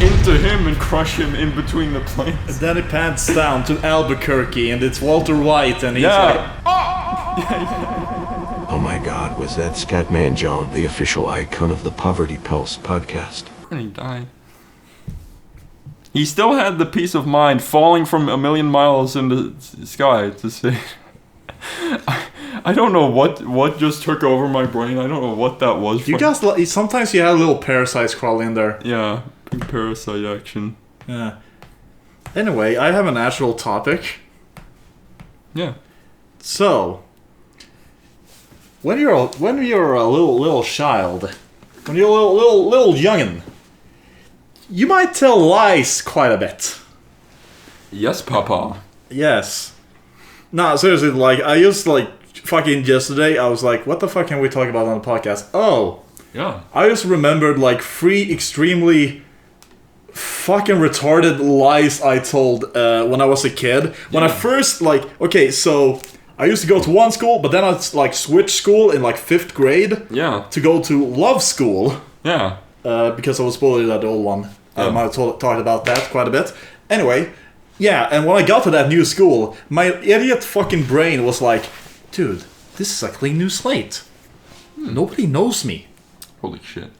Speaker 1: into him and crush him in between the planes.
Speaker 2: And then it pans down to Albuquerque, and it's Walter White, and he's like,
Speaker 3: Oh my God, was that Scatman John, the official icon of the Poverty Pulse podcast?
Speaker 1: And he died. He still had the peace of mind falling from a million miles in the sky to say... I don't know what just took over my brain. I don't know what that was.
Speaker 2: You guys, sometimes you have little parasites crawl in there.
Speaker 1: Yeah, big parasite action.
Speaker 2: Yeah. Anyway, I have an actual topic.
Speaker 1: Yeah.
Speaker 2: So, when you're a little child, when you're a little youngin', you might tell lies quite a bit.
Speaker 1: Yes, Papa.
Speaker 2: Yes. No, seriously, like, I used, like, fucking yesterday, I was like, what the fuck can we talk about on the podcast? Oh.
Speaker 1: Yeah.
Speaker 2: I just remembered, like, 3 extremely fucking retarded lies I told when I was a kid. When I first, like, okay, so I used to go to one school, but then I, like, switched school in, like, 5th grade.
Speaker 1: Yeah.
Speaker 2: To go to love school.
Speaker 1: Yeah.
Speaker 2: Because I was bullied at the old one. I might have talked about that quite a bit. Anyway, yeah, and when I got to that new school, my idiot fucking brain was like, dude, this is a clean new slate. Nobody knows me.
Speaker 1: Holy shit.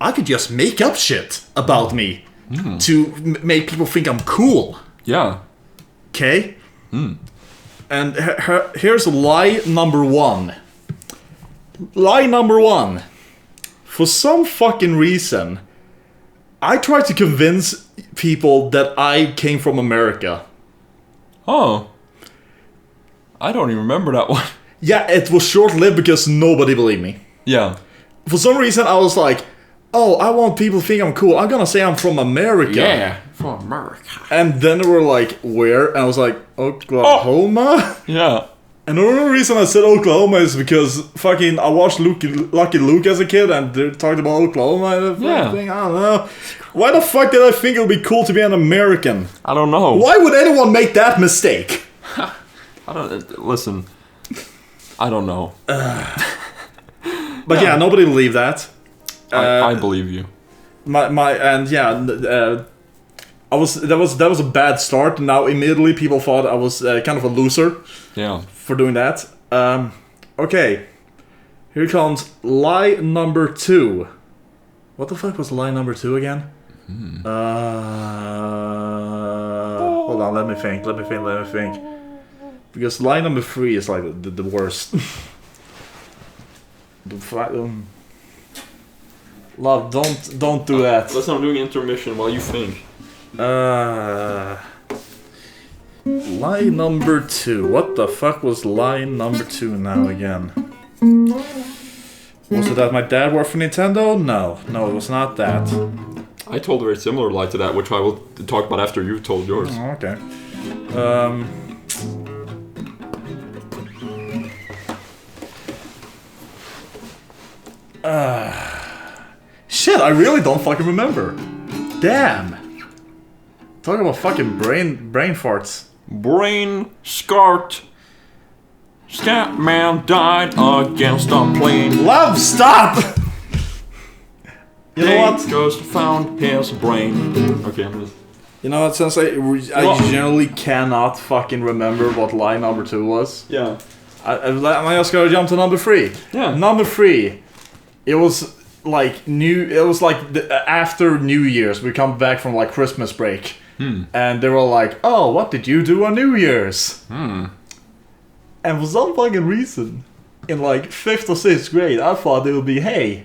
Speaker 2: I could just make up shit about me to make people think I'm cool.
Speaker 1: Yeah.
Speaker 2: Okay? And here's lie number 1. Lie number 1. For some fucking reason, I tried to convince people that I came from America.
Speaker 1: Oh. I don't even remember that one.
Speaker 2: Yeah, it was short-lived because nobody believed me.
Speaker 1: Yeah.
Speaker 2: For some reason, I was like, oh, I want people to think I'm cool. I'm gonna say I'm from America.
Speaker 1: Yeah, from America.
Speaker 2: And then they were like, where? And I was like, Oklahoma?
Speaker 1: Yeah.
Speaker 2: And the only reason I said Oklahoma is because fucking I watched Lucky Luke as a kid and they talked about Oklahoma and everything. I don't know. Why the fuck did I think it would be cool to be an American?
Speaker 1: I don't know.
Speaker 2: Why would anyone make that mistake?
Speaker 1: Listen. I don't know.
Speaker 2: But yeah, nobody believed that.
Speaker 1: I believe you.
Speaker 2: That was a bad start. Now immediately people thought I was kind of a loser.
Speaker 1: Yeah.
Speaker 2: For doing that. Okay. Here comes lie number 2. What the fuck was lie number 2 again? Hold on, let me think. Because lie number 3 is like the worst. Love, don't do that.
Speaker 1: Listen, I'm doing intermission while you think.
Speaker 2: Lie number 2. What the fuck was lie number 2 now again? Was it that my dad worked for Nintendo? No, it was not that.
Speaker 1: I told a very similar lie to that, which I will talk about after you've told yours.
Speaker 2: Oh, okay. Shit, I really don't fucking remember. Damn. Talking about fucking brain farts.
Speaker 1: Brain scart. Scatman died against a plane.
Speaker 2: Love, stop! You know what?
Speaker 1: Ghost found his brain. Okay, I'm just...
Speaker 2: You know what, since I generally cannot fucking remember what lie number 2 was.
Speaker 1: Yeah.
Speaker 2: I just gotta jump to number 3.
Speaker 1: Yeah.
Speaker 2: Number 3. It was like after New Year's. We come back from like Christmas break. And they were like, oh, what did you do on New Year's? And for some fucking reason, in like 5th or 6th grade, I thought it would be, hey,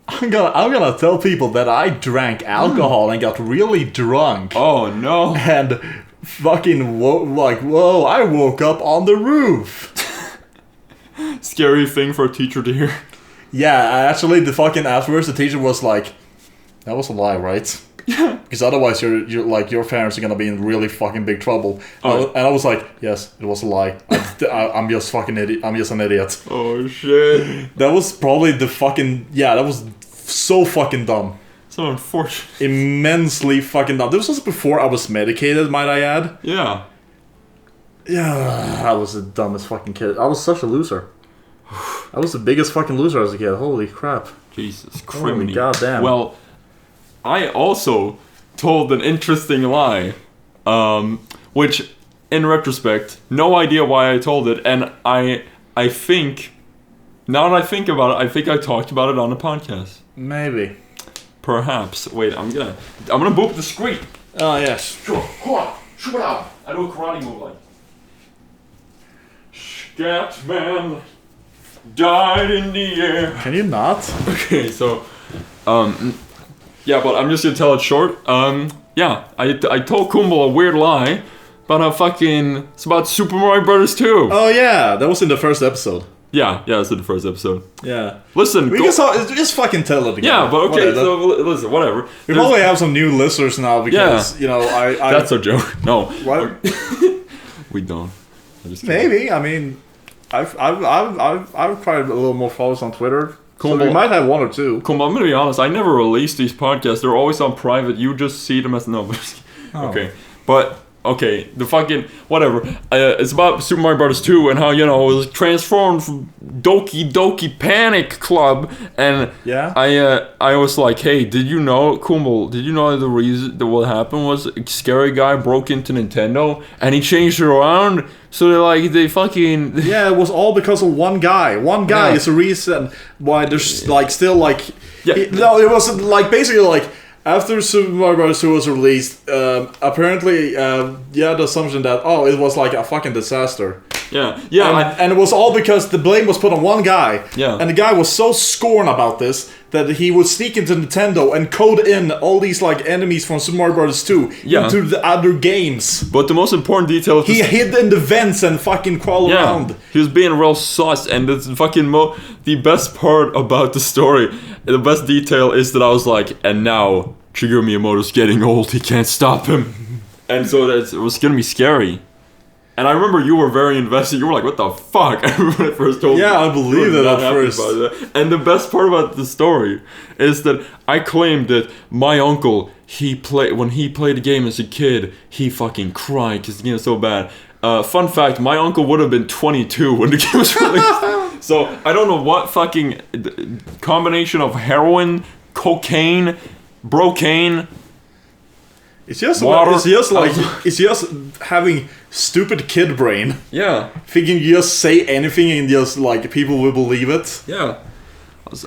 Speaker 2: I'm gonna tell people that I drank alcohol and got really drunk.
Speaker 1: Oh no.
Speaker 2: And fucking whoa, I woke up on the roof.
Speaker 1: scary thing for a teacher to hear.
Speaker 2: Yeah, actually, the fucking afterwards, the teacher was like, "That was a lie, right?"
Speaker 1: Yeah.
Speaker 2: Because otherwise, you're like your parents are gonna be in really fucking big trouble.
Speaker 1: Oh.
Speaker 2: And I was like, "Yes, it was a lie. I'm just fucking idiot. I'm just an idiot."
Speaker 1: Oh shit.
Speaker 2: That was probably the fucking that was so fucking dumb.
Speaker 1: So unfortunate.
Speaker 2: Immensely fucking dumb. This was before I was medicated, might I add.
Speaker 1: Yeah.
Speaker 2: Yeah, I was the dumbest fucking kid. I was such a loser. I was the biggest fucking loser as a kid. Holy crap.
Speaker 1: Jesus
Speaker 2: Holy
Speaker 1: criminy.
Speaker 2: goddamn.
Speaker 1: Well, I also told an interesting lie, which, in retrospect, no idea why I told it, and I think, now that I think about it, I think I talked about it on the podcast.
Speaker 2: Maybe.
Speaker 1: Perhaps. Wait, I'm gonna boop the screen.
Speaker 2: Oh, yes.
Speaker 1: Sure. Hold on. Shoot it out. I do a karate move like. Scatman died in the air.
Speaker 2: Can you not?
Speaker 1: Okay, so, yeah, but I'm just gonna tell it short. Yeah, I told Kumble a weird lie about it's about Super Mario Brothers 2.
Speaker 2: Oh, yeah. That was in the first episode.
Speaker 1: Yeah, that's in the first episode.
Speaker 2: Yeah.
Speaker 1: Listen,
Speaker 2: We just fucking tell it again.
Speaker 1: yeah, but okay,
Speaker 2: Whatever.
Speaker 1: so listen, whatever.
Speaker 2: We probably have some new listeners now because, you know, I
Speaker 1: That's a joke. No.
Speaker 2: What?
Speaker 1: We don't. I'm just kidding.
Speaker 2: Maybe. I mean, I've quite a little more followers on Twitter.
Speaker 1: Cool.
Speaker 2: So we might have one or two.
Speaker 1: Come on, I'm gonna be honest. I never release these podcasts. They're always on private. You just see them as Okay, but okay, the fucking whatever. It's about Super Mario Brothers 2 and how it was transformed from Doki Doki Panic Club, and
Speaker 2: Yeah?
Speaker 1: I was like, hey, did you know, Kumble? Did you know the reason that what happened was a scary guy broke into Nintendo and he changed it around so they fucking.
Speaker 2: Yeah, it was all because of one guy. One guy
Speaker 1: Yeah.
Speaker 2: is the reason why there's still
Speaker 1: Yeah.
Speaker 2: No, it was basically after Super Mario Bros. 2 was released, apparently, the assumption that it was a fucking disaster.
Speaker 1: Yeah,
Speaker 2: And it was all because the blame was put on one guy.
Speaker 1: Yeah.
Speaker 2: And the guy was so scorned about this that he would sneak into Nintendo and code in all these enemies from Super Mario Bros. 2
Speaker 1: Yeah.
Speaker 2: into the other games.
Speaker 1: But the most important detail of
Speaker 2: He
Speaker 1: this,
Speaker 2: hid in the vents and fucking crawled around.
Speaker 1: he was being real sus, and the fucking the best part about the story, the best detail is that I was like, and now Shigeru Miyamoto's getting old, he can't stop him, and so it was gonna be scary. And I remember you were very invested. You were like, "What the fuck?" I remember when I first told you.
Speaker 2: Yeah, I believed
Speaker 1: you were
Speaker 2: it
Speaker 1: not
Speaker 2: at
Speaker 1: happy
Speaker 2: first.
Speaker 1: about that. And the best part about the story is that I claimed that my uncle, when he played the game as a kid, he fucking cried because the game was so bad. Fun fact, my uncle would have been 22 when the game was released. So I don't know what fucking combination of heroin, cocaine, brocaine.
Speaker 2: It's just
Speaker 1: Water.
Speaker 2: it's just having stupid kid brain,
Speaker 1: Yeah,
Speaker 2: thinking you just say anything and just people will believe it.
Speaker 1: yeah.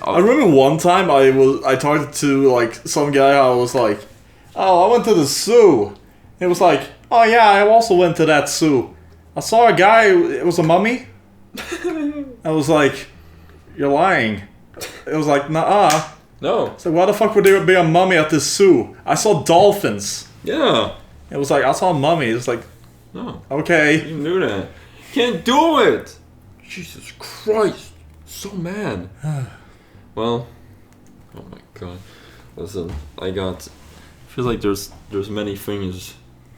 Speaker 2: I remember one time I talked to some guy. I was like, "Oh, I went to the zoo." It was like, "Oh yeah, I also went to that zoo. I saw a guy. It was a mummy." I was like, "You're lying." It was like, "Nah."
Speaker 1: No.
Speaker 2: So why the fuck would there be a mummy at this zoo? I saw dolphins.
Speaker 1: Yeah.
Speaker 2: It was like I saw a mummy. It's like,
Speaker 1: No.
Speaker 2: okay.
Speaker 1: You knew that. Can't do it. Jesus Christ. So mad. Well. Oh my god. Listen, I feel like there's many things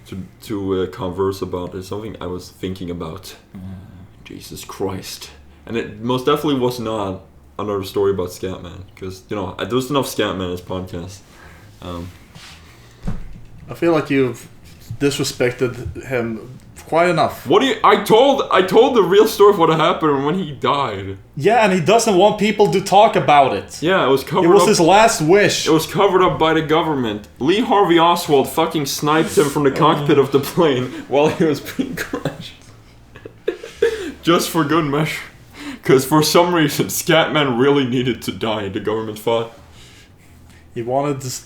Speaker 1: to converse about. There's something I was thinking about. Jesus Christ. And it most definitely was not another story about Scatman. Because, there's enough Scatman in this podcast.
Speaker 2: I feel like you've disrespected him quite enough.
Speaker 1: What do you... I told the real story of what happened when he died.
Speaker 2: Yeah, and he doesn't want people to talk about it.
Speaker 1: Yeah, it was covered
Speaker 2: It was
Speaker 1: up.
Speaker 2: his last wish.
Speaker 1: It was covered up by the government. Lee Harvey Oswald fucking sniped him from the cockpit of the plane while he was being crashed. Just for good measure. Because for some reason, Scatman really needed to die. The government thought.
Speaker 2: He wanted us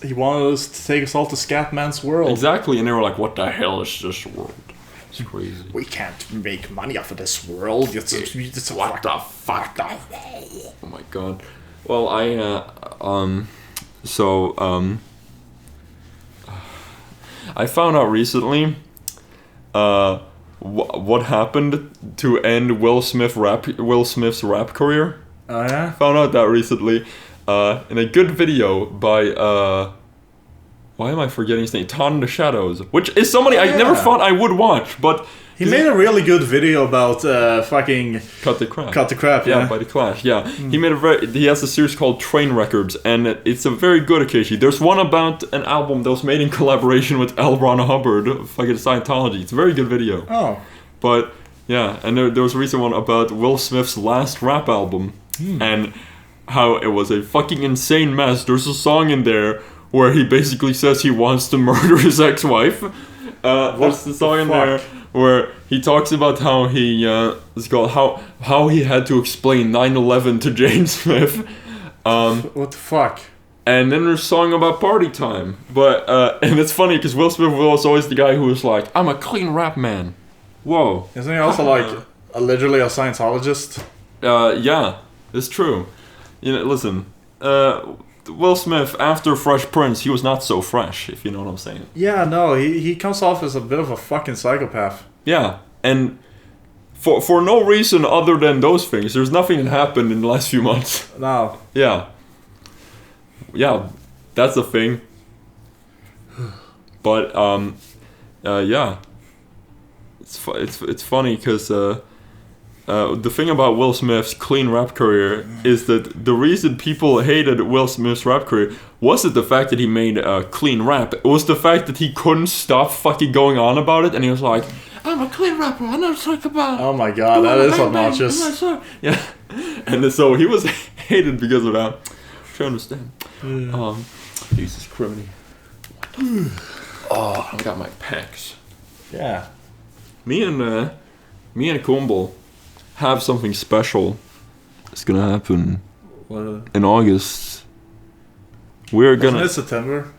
Speaker 2: to take us all to Scatman's world.
Speaker 1: Exactly, and they were like, what the hell is this world? It's crazy.
Speaker 2: We can't make money off of this world. It's
Speaker 1: What the fuck? Oh my god. Well, I found out recently, what happened to end Will Smith's rap career.
Speaker 2: Oh yeah.
Speaker 1: Found out that recently, in a good video by why am I forgetting his name? Todd in the Shadows, which is somebody I never thought I would watch, but
Speaker 2: he made a really good video about fucking
Speaker 1: Cut the Crap.
Speaker 2: Cut the Crap.
Speaker 1: Yeah, by the Clash. Yeah, he has a series called Train Records, and it's a very good occasion. There's one about an album that was made in collaboration with L. Ron Hubbard, fucking Scientology. It's a very good video.
Speaker 2: Oh.
Speaker 1: But yeah, and there was a recent one about Will Smith's last rap album, and how it was a fucking insane mess. There's a song in there where he basically says he wants to murder his ex-wife. There's the song in there where he talks about how he it's called how he had to explain 9/11 to Jane Smith.
Speaker 2: What the fuck?
Speaker 1: And then there's a song about party time. But and it's funny because Will Smith was always the guy who was like, I'm a clean rap man. Whoa.
Speaker 2: Isn't he also like literally a Scientologist?
Speaker 1: Yeah, it's true. You know, listen, Will Smith, after Fresh Prince, he was not so fresh, if you know what I'm saying.
Speaker 2: Yeah, no, he comes off as a bit of a fucking psychopath.
Speaker 1: Yeah, and for no reason other than those things, there's nothing that happened in the last few months.
Speaker 2: No.
Speaker 1: Yeah. Yeah, that's a thing. But, yeah. It's funny because the thing about Will Smith's clean rap career is that the reason people hated Will Smith's rap career wasn't the fact that he made clean rap. It was the fact that he couldn't stop fucking going on about it, and he was like, I'm a clean rapper, I never talk about it.
Speaker 2: Oh my god, that is obnoxious.
Speaker 1: Yeah. And so he was hated because of that. Which I understand. Jesus criminy. Oh, I got my pecs.
Speaker 2: Yeah.
Speaker 1: Me and Kumble have something special. It's gonna happen in August. We're gonna.
Speaker 2: Isn't it September?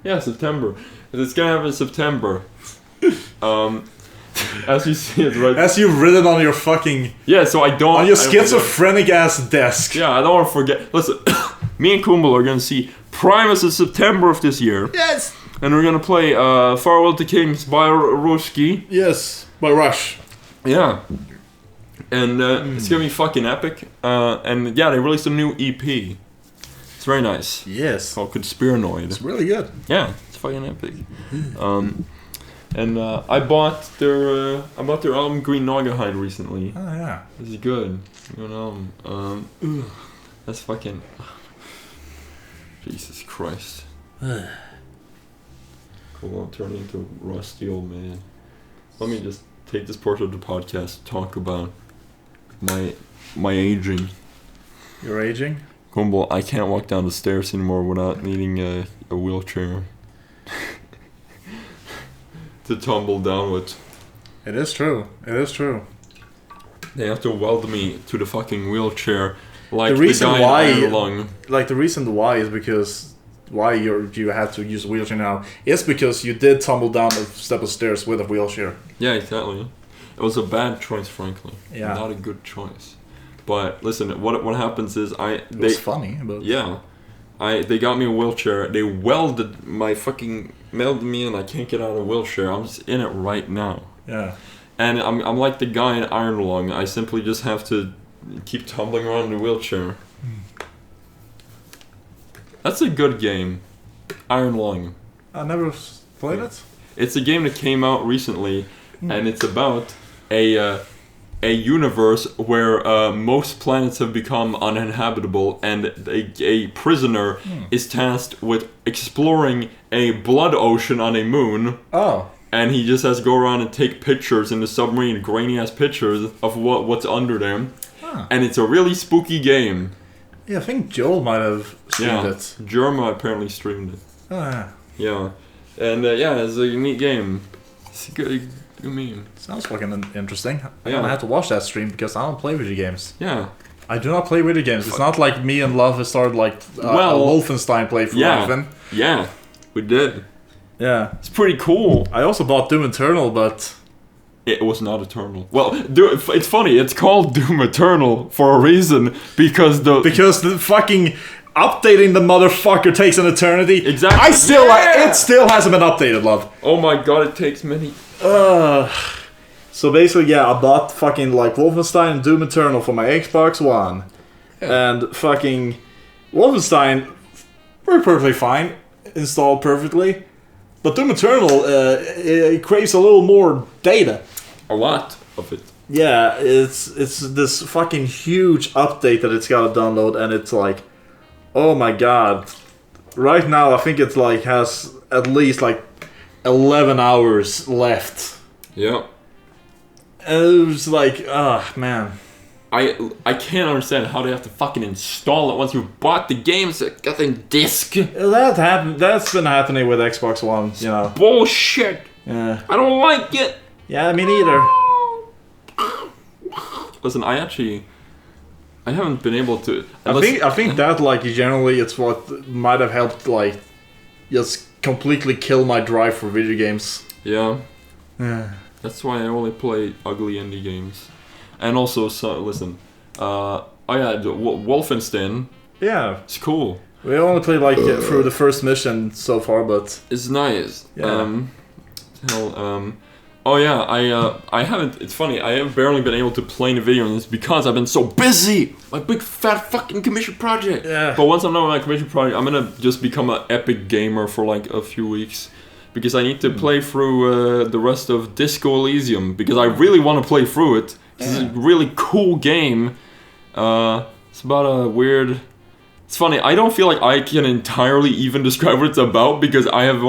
Speaker 1: Yeah, September. It's gonna happen in September. As you see it right.
Speaker 2: As you've written on your fucking.
Speaker 1: Yeah, so I don't.
Speaker 2: On your schizophrenic ass desk.
Speaker 1: Yeah, I don't want to forget. Listen, me and Kumble are gonna see Primus in September of this year.
Speaker 2: Yes.
Speaker 1: And we're gonna play Farewell to Kings by Ruski.
Speaker 2: Yes, by Rush.
Speaker 1: Yeah. And it's gonna be fucking epic. And yeah, they released a new EP. It's very nice.
Speaker 2: Yes.
Speaker 1: Called Conspiranoid.
Speaker 2: It's really good.
Speaker 1: Yeah, it's fucking epic. And I bought their album Green Naugahyde recently.
Speaker 2: Oh yeah.
Speaker 1: This is good. Good album. That's fucking. Jesus Christ. Cool, I'm turning into rusty old man. Let me just take this portion of the podcast to talk about my aging.
Speaker 2: You're aging?
Speaker 1: Kumble, I can't walk down the stairs anymore without needing a wheelchair to tumble down with.
Speaker 2: It is true. It is true.
Speaker 1: They have to weld me to the fucking wheelchair like
Speaker 2: the reason
Speaker 1: guy
Speaker 2: why,
Speaker 1: in Iron Lung.
Speaker 2: Like the reason why is because why you have to use a wheelchair now is because you did tumble down a step of stairs with a wheelchair.
Speaker 1: Yeah, exactly. It was a bad choice, frankly.
Speaker 2: Yeah.
Speaker 1: Not a good choice. But listen, what happens is
Speaker 2: It was funny, but
Speaker 1: yeah, they got me a wheelchair. They welded me in. I can't get out of the wheelchair. I'm just in it right now.
Speaker 2: Yeah.
Speaker 1: And I'm like the guy in Iron Lung. I simply just have to keep tumbling around in the wheelchair. That's a good game. Iron Lung.
Speaker 2: I never played it.
Speaker 1: It's a game that came out recently, and it's about a universe where most planets have become uninhabitable, and a prisoner is tasked with exploring a blood ocean on a moon.
Speaker 2: Oh.
Speaker 1: And he just has to go around and take pictures in the submarine, grainy-ass pictures of what's under there.
Speaker 2: Huh.
Speaker 1: And it's a really spooky game.
Speaker 2: Yeah, I think Joel might have streamed it.
Speaker 1: Jerma apparently streamed it.
Speaker 2: Oh, yeah.
Speaker 1: Yeah. And yeah, it's a neat game. It's a good meme.
Speaker 2: Sounds fucking interesting. I'm
Speaker 1: Yeah.
Speaker 2: gonna have to watch that stream because I don't play video games.
Speaker 1: Yeah.
Speaker 2: I do not play video games. It's not like me and Love has started like a Wolfenstein playthrough.
Speaker 1: Yeah. Yeah, we did.
Speaker 2: Yeah.
Speaker 1: It's pretty cool.
Speaker 2: I also bought Doom Eternal, but
Speaker 1: It was not Eternal. Well, it's funny. It's called Doom Eternal for a reason because the
Speaker 2: fucking updating the motherfucker takes an eternity.
Speaker 1: Exactly.
Speaker 2: It still hasn't been updated, love.
Speaker 1: Oh my god, it takes many.
Speaker 2: So basically, yeah, I bought fucking like Wolfenstein and Doom Eternal for my Xbox One, and fucking Wolfenstein worked perfectly fine, installed perfectly, but Doom Eternal it craves a little more data.
Speaker 1: A lot of it.
Speaker 2: Yeah, it's this fucking huge update that it's got to download, and it's like, oh my god! Right now, I think it's like has at least like 11 hours left.
Speaker 1: Yeah.
Speaker 2: And it was like, man.
Speaker 1: I can't understand how they have to fucking install it once you've bought the game. It's a goddamn disc.
Speaker 2: That's been happening with Xbox One, you know.
Speaker 1: Bullshit.
Speaker 2: Yeah.
Speaker 1: I don't like it.
Speaker 2: Yeah, me neither.
Speaker 1: Listen, I haven't been able to.
Speaker 2: I think that like generally it's what might have helped like just completely kill my drive for video games.
Speaker 1: Yeah.
Speaker 2: Yeah.
Speaker 1: That's why I only play ugly indie games. And also, so listen, Wolfenstein.
Speaker 2: Yeah.
Speaker 1: It's cool.
Speaker 2: We only played like through the first mission so far, but
Speaker 1: it's nice.
Speaker 2: Yeah.
Speaker 1: Oh yeah, I haven't. It's funny. I have barely been able to play any video games because I've been so busy. My big fat fucking commission project.
Speaker 2: Yeah.
Speaker 1: But once I'm done with my commission project, I'm gonna just become an epic gamer for like a few weeks. Because I need to play through the rest of Disco Elysium. Because I really want to play through it. It's a really cool game. It's about a weird... It's funny, I don't feel like I can entirely even describe what it's about. Because I have...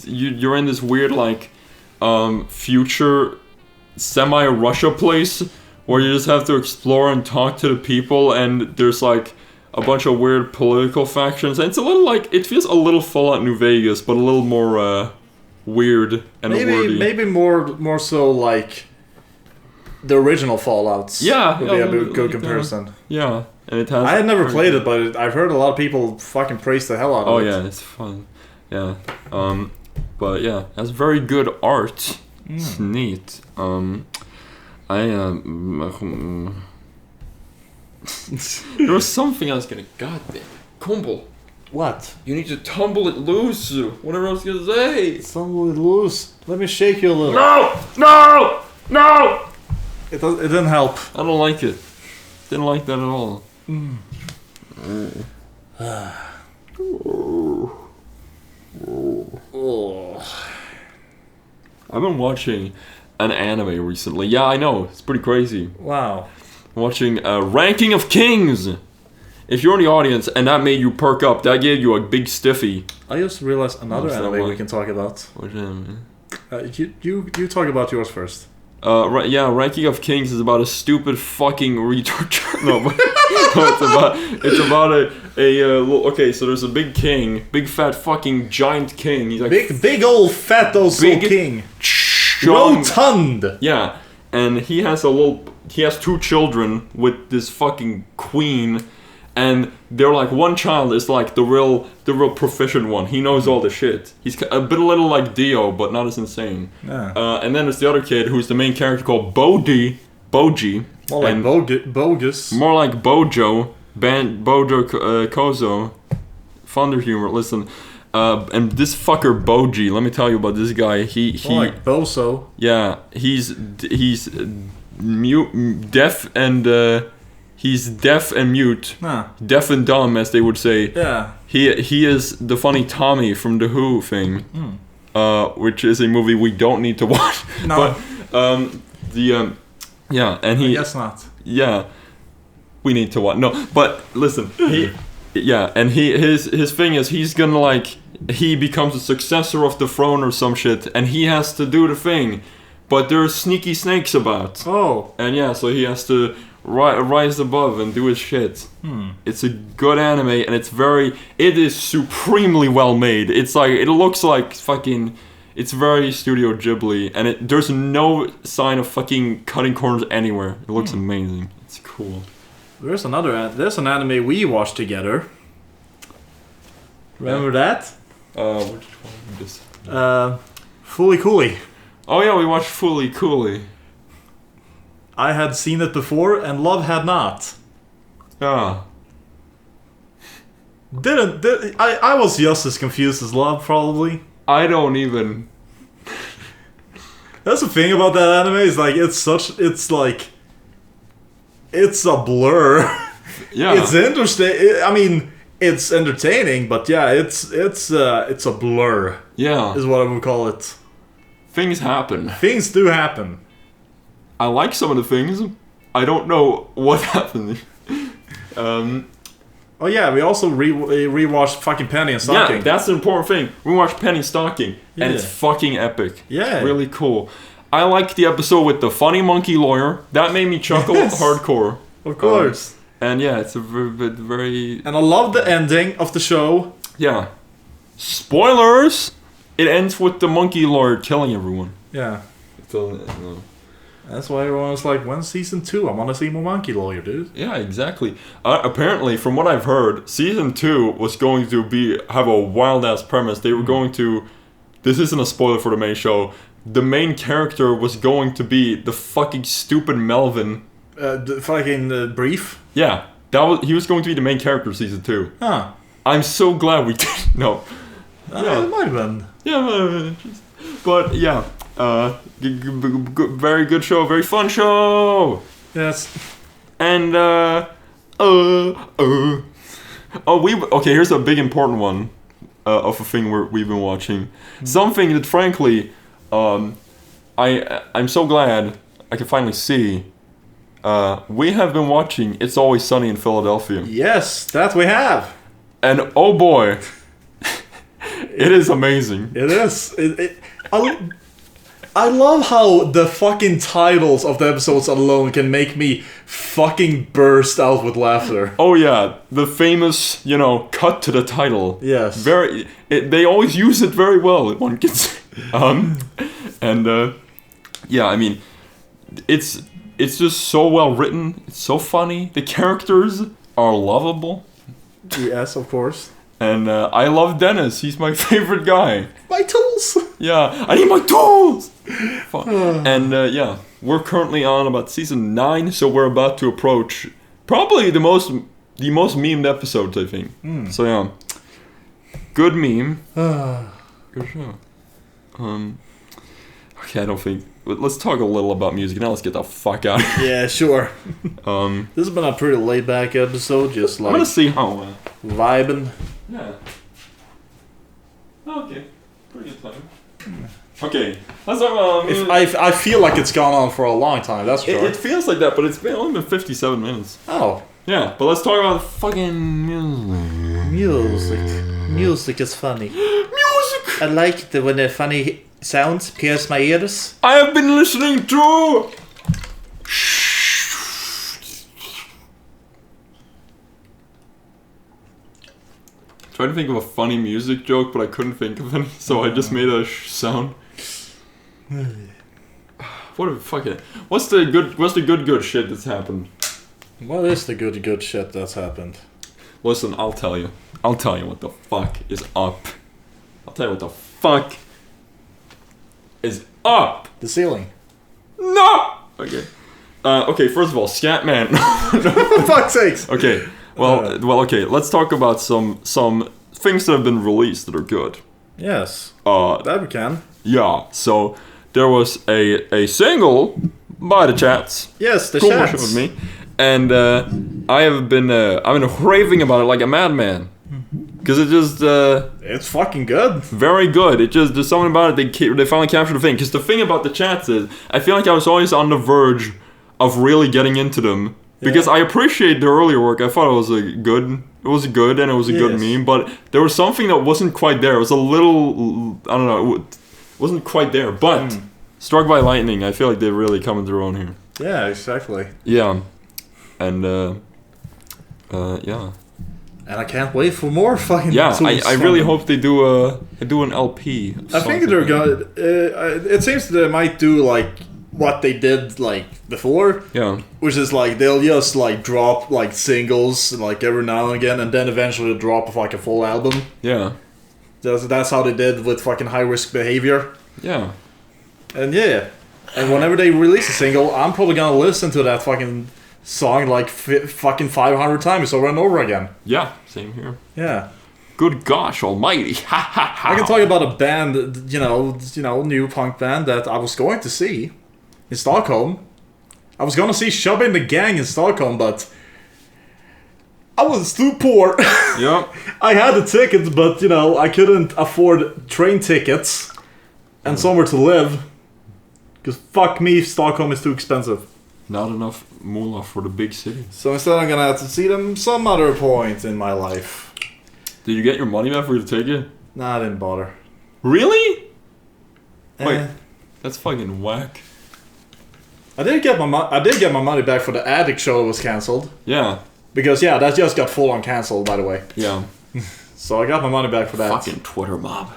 Speaker 1: You're in this weird, like, future semi-Russia place. Where you just have to explore and talk to the people. And there's, like... a bunch of weird political factions, and it's a little like it feels a little Fallout New Vegas, but a little more weird and wordy.
Speaker 2: Maybe more so like the original Fallouts.
Speaker 1: Yeah,
Speaker 2: would be a good comparison.
Speaker 1: Yeah, and it has.
Speaker 2: I had never played it, but I've heard a lot of people fucking praise the hell out of it.
Speaker 1: Oh yeah, it's fun. Yeah, but yeah, it has very good art. It's neat. There was something I was gonna. Goddamn, Kumble.
Speaker 2: What?
Speaker 1: You need to tumble it loose. Whatever I was gonna say.
Speaker 2: Tumble it loose. Let me shake you a little.
Speaker 1: No.
Speaker 2: It didn't help.
Speaker 1: I don't like it. Didn't like that at all. I've been watching an anime recently. Yeah, I know. It's pretty crazy.
Speaker 2: Wow.
Speaker 1: Watching Ranking of Kings. If you're in the audience and that made you perk up, that gave you a big stiffy.
Speaker 2: I just realized another anime we can talk about.
Speaker 1: Which anime?
Speaker 2: You talk about yours first.
Speaker 1: Ranking of Kings is about a stupid fucking retard. No, but it's about okay. So there's a big king, big fat fucking giant king. He's like
Speaker 2: big old fat old king. Rotund.
Speaker 1: Yeah, and he has two children with this fucking queen, and they're like one child is like the real proficient one. He knows all the shit. He's a little like Dio, but not as insane.
Speaker 2: Yeah.
Speaker 1: And then there's the other kid who's the main character called Boji.
Speaker 2: More like bogus.
Speaker 1: More like Bojo. Bojo Kozo. Thunder humor. Listen. And this fucker Boji, let me tell you about this guy. He
Speaker 2: like Boso.
Speaker 1: Yeah, he's deaf and mute.
Speaker 2: Huh.
Speaker 1: Deaf and dumb, as they would say.
Speaker 2: Yeah.
Speaker 1: He is the funny Tommy from the Who thing, which is a movie we don't need to watch.
Speaker 2: No.
Speaker 1: But yeah, and he.
Speaker 2: I guess not.
Speaker 1: Yeah, we need to watch. No, but listen, his thing is he's gonna like he becomes a successor of the throne or some shit, and he has to do the thing, but there's sneaky snakes about.
Speaker 2: Oh.
Speaker 1: And yeah, so he has to rise above and do his shit. It's a good anime, and it is supremely well made. It's like, it looks like fucking, it's very Studio Ghibli, and there's no sign of fucking cutting corners anywhere. It looks amazing. It's cool.
Speaker 2: There's an anime we watched together. Remember that?
Speaker 1: Which one is this?
Speaker 2: Fooly Cooly.
Speaker 1: Oh yeah, we watched Fooly Cooly.
Speaker 2: I had seen it before, and Love had not.
Speaker 1: Yeah.
Speaker 2: I was just as confused as Love, probably.
Speaker 1: I don't even.
Speaker 2: That's the thing about that anime is like it's a blur.
Speaker 1: Yeah.
Speaker 2: It's interesting. I mean, it's entertaining, but yeah, it's a blur.
Speaker 1: Yeah.
Speaker 2: Is what I would call it.
Speaker 1: Things happen.
Speaker 2: Things do happen.
Speaker 1: I like some of the things. I don't know what happened.
Speaker 2: Oh yeah, we also rewatched fucking Penny and Stocking.
Speaker 1: Yeah, that's the important thing. We watched Penny Stocking,
Speaker 2: Yeah.
Speaker 1: and it's fucking epic.
Speaker 2: Yeah.
Speaker 1: Really cool. I like the episode with the funny monkey lawyer. That made me chuckle hardcore.
Speaker 2: Of course.
Speaker 1: And yeah, it's a very...
Speaker 2: And I love the ending of the show.
Speaker 1: Yeah. Spoilers! It ends with the monkey lawyer killing everyone.
Speaker 2: Yeah.
Speaker 1: So,
Speaker 2: That's why everyone was like, when's season 2? I want to see more Monkey Lawyer, dude.
Speaker 1: yeah, exactly. Apparently, from what I've heard, season 2 was going to have a wild-ass premise. They were going to... This isn't a spoiler for the main show. The main character was going to be the fucking stupid Melvin.
Speaker 2: The fucking Brief?
Speaker 1: Yeah, he was going to be the main character of season 2.
Speaker 2: Huh.
Speaker 1: I'm so glad we did. No.
Speaker 2: It might have been.
Speaker 1: Yeah, but yeah. Very good show, very fun show.
Speaker 2: Yes.
Speaker 1: And here's a big important one of a thing we've been watching. Something that frankly, I'm so glad I can finally see. We have been watching It's Always Sunny in Philadelphia.
Speaker 2: Yes, that we have.
Speaker 1: And oh boy, it is amazing.
Speaker 2: It is. I love how the fucking titles of the episodes alone can make me fucking burst out with laughter.
Speaker 1: Oh yeah, the famous, cut to the title.
Speaker 2: Yes.
Speaker 1: They always use it very well, one can say. Yeah, I mean, it's just so well written, it's so funny, the characters are lovable.
Speaker 2: Yes, of course.
Speaker 1: And I love Dennis, he's my favorite guy.
Speaker 2: My tools!
Speaker 1: Yeah, I need my tools! And yeah, we're currently on about season 9, so we're about to approach probably the most memed episodes, I think. So yeah, good meme. Good show. Okay, I don't think. Let's talk a little about music. Now let's get the fuck out.
Speaker 2: Yeah, sure. This has been a pretty laid back episode, just like
Speaker 1: I'm gonna see how.
Speaker 2: vibing.
Speaker 1: Yeah. Okay. Pretty good time. Okay. Let's talk about.
Speaker 2: I feel like it's gone on for a long time. That's sure.
Speaker 1: It feels like that, but it's only been 57 minutes.
Speaker 2: Oh.
Speaker 1: Yeah, but let's talk about fucking music.
Speaker 2: Music is funny.
Speaker 1: Music.
Speaker 2: I like it when the funny sounds pierce my ears.
Speaker 1: I have been listening to. Tried to think of a funny music joke, but I couldn't think of any, so I just made a sound. What's the good shit that's happened?
Speaker 2: What is the good shit that's happened?
Speaker 1: Listen, I'll tell you. I'll tell you what the fuck is up. I'll tell you what the fuck is up.
Speaker 2: The ceiling.
Speaker 1: No. Okay. Okay. First of all, Scatman.
Speaker 2: For fuck's sakes.
Speaker 1: Okay. Well. Okay. Let's talk about some things that have been released that are good.
Speaker 2: Yes. That we can.
Speaker 1: Yeah. So there was a single by the Chats.
Speaker 2: Yes, the
Speaker 1: Cool
Speaker 2: Chats.
Speaker 1: with me, and I've been raving about it like a madman. Because it just
Speaker 2: it's fucking good.
Speaker 1: Very good. There's something about it. They finally captured the thing. Because the thing about the Chats is, I feel like I was always on the verge of really getting into them. Because I appreciate their earlier work. I thought it was good. It was good, and it was a good meme. But there was something that wasn't quite there. It was a little, I don't know, it wasn't quite there. But Struck by Lightning, I feel like they're really coming to their own here.
Speaker 2: Yeah, exactly.
Speaker 1: Yeah, and yeah.
Speaker 2: And I can't wait for more fucking.
Speaker 1: Yeah, I really hope they do an LP.
Speaker 2: I think they're gonna. It seems they might do like what they did like before.
Speaker 1: Yeah. Which
Speaker 2: is like they'll just like drop like singles like every now and again, and then eventually drop like a full album.
Speaker 1: Yeah.
Speaker 2: That's how they did with fucking High Risk Behavior.
Speaker 1: Yeah.
Speaker 2: And yeah, and whenever they release a single, I'm probably gonna listen to that fucking song like fucking 500 times over and over again.
Speaker 1: Yeah, same here.
Speaker 2: Yeah.
Speaker 1: Good gosh almighty. Ha ha ha.
Speaker 2: I can talk about a band, new punk band that I was going to see in Stockholm. I was gonna see Chubby and the Gang in Stockholm, but I was too poor.
Speaker 1: Yep.
Speaker 2: I had the tickets, but I couldn't afford train tickets and somewhere to live. Because fuck me, Stockholm is too expensive.
Speaker 1: Not enough moolah for the big city.
Speaker 2: So instead I'm gonna have to see them some other point in my life.
Speaker 1: Did you get your money back for your ticket?
Speaker 2: Nah, I didn't bother.
Speaker 1: Really?
Speaker 2: Eh.
Speaker 1: Wait, that's fucking whack.
Speaker 2: I did get my money back for the Addict show that was cancelled.
Speaker 1: Yeah.
Speaker 2: Because that just got full on cancelled, by the way.
Speaker 1: Yeah.
Speaker 2: So I got my money back for that.
Speaker 1: Fucking Twitter mob.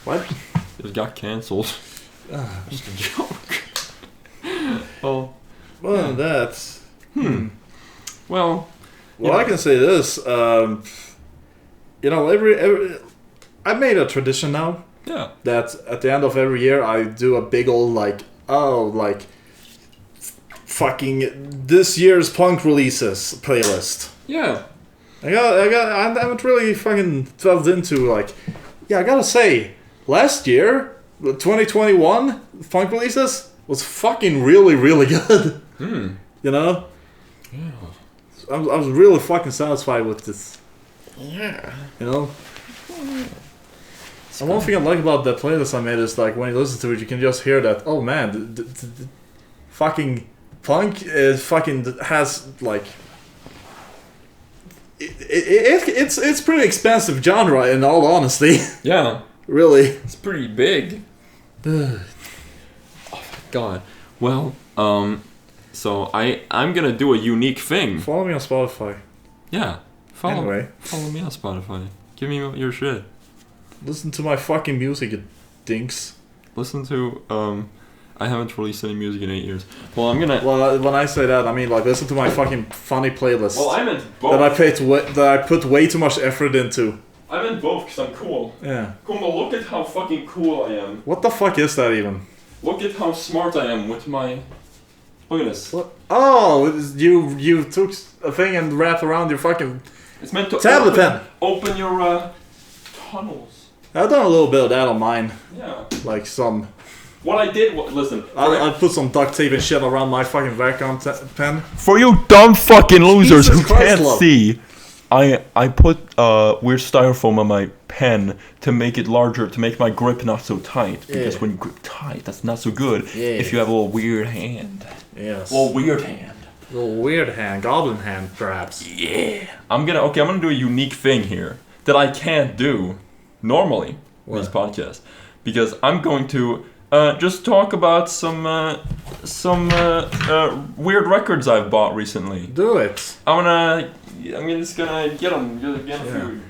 Speaker 2: What?
Speaker 1: It got cancelled. Just a joke. Oh.
Speaker 2: Well, that's...
Speaker 1: Well,
Speaker 2: I can say this. Every I made a tradition now.
Speaker 1: yeah.
Speaker 2: That at the end of every year I do a big old fucking this year's punk releases playlist.
Speaker 1: Yeah.
Speaker 2: I haven't really fucking delved into I gotta say, last year, 2021 punk releases was fucking really, really good.
Speaker 1: Yeah.
Speaker 2: I was really fucking satisfied with this.
Speaker 1: Yeah.
Speaker 2: And one thing I like about that playlist I made is when you listen to it, you can just hear that. Oh man, the fucking punk is fucking has it's pretty expensive genre in all honesty.
Speaker 1: Yeah.
Speaker 2: Really.
Speaker 1: It's pretty big. Oh my god. Well, so I'm gonna do a unique thing.
Speaker 2: Follow me on Spotify.
Speaker 1: Yeah. Follow me on Spotify. Give me your shit.
Speaker 2: Listen to my fucking music, you dinks.
Speaker 1: Listen to I haven't released any music in 8 years. Well, I'm gonna.
Speaker 2: Well, when I say that, I mean listen to my fucking funny playlist.
Speaker 1: Well, I meant both.
Speaker 2: That I put way too much effort into.
Speaker 1: I meant both because I'm cool.
Speaker 2: Yeah.
Speaker 1: Kumba, look at how fucking cool I am.
Speaker 2: What the fuck is that even?
Speaker 1: Look at how smart I am with my. Look at this.
Speaker 2: What? Oh, you took a thing and wrapped around your fucking.
Speaker 1: It's meant to
Speaker 2: tablet pen.
Speaker 1: Open your tunnels.
Speaker 2: I've done a little bit of that on mine.
Speaker 1: Yeah.
Speaker 2: Some.
Speaker 1: What I did was listen.
Speaker 2: I put some duct tape and shit around my fucking vacuum pen.
Speaker 1: For you dumb fucking losers
Speaker 2: Jesus
Speaker 1: who
Speaker 2: Christ,
Speaker 1: can't
Speaker 2: love.
Speaker 1: see, I put weird styrofoam on my pen to make it larger, to make my grip not so tight. Because
Speaker 2: Yeah.
Speaker 1: when you grip tight, that's not so good.
Speaker 2: Yeah.
Speaker 1: If you have a little weird hand.
Speaker 2: Yes.
Speaker 1: Little weird hand.
Speaker 2: Little weird hand, goblin hand, perhaps.
Speaker 1: Yeah. I'm gonna do a unique thing here that I can't do normally in these podcasts, because I'm going to just talk about some weird records I've bought recently.
Speaker 2: Do it.
Speaker 1: I'm just gonna get them, get a few,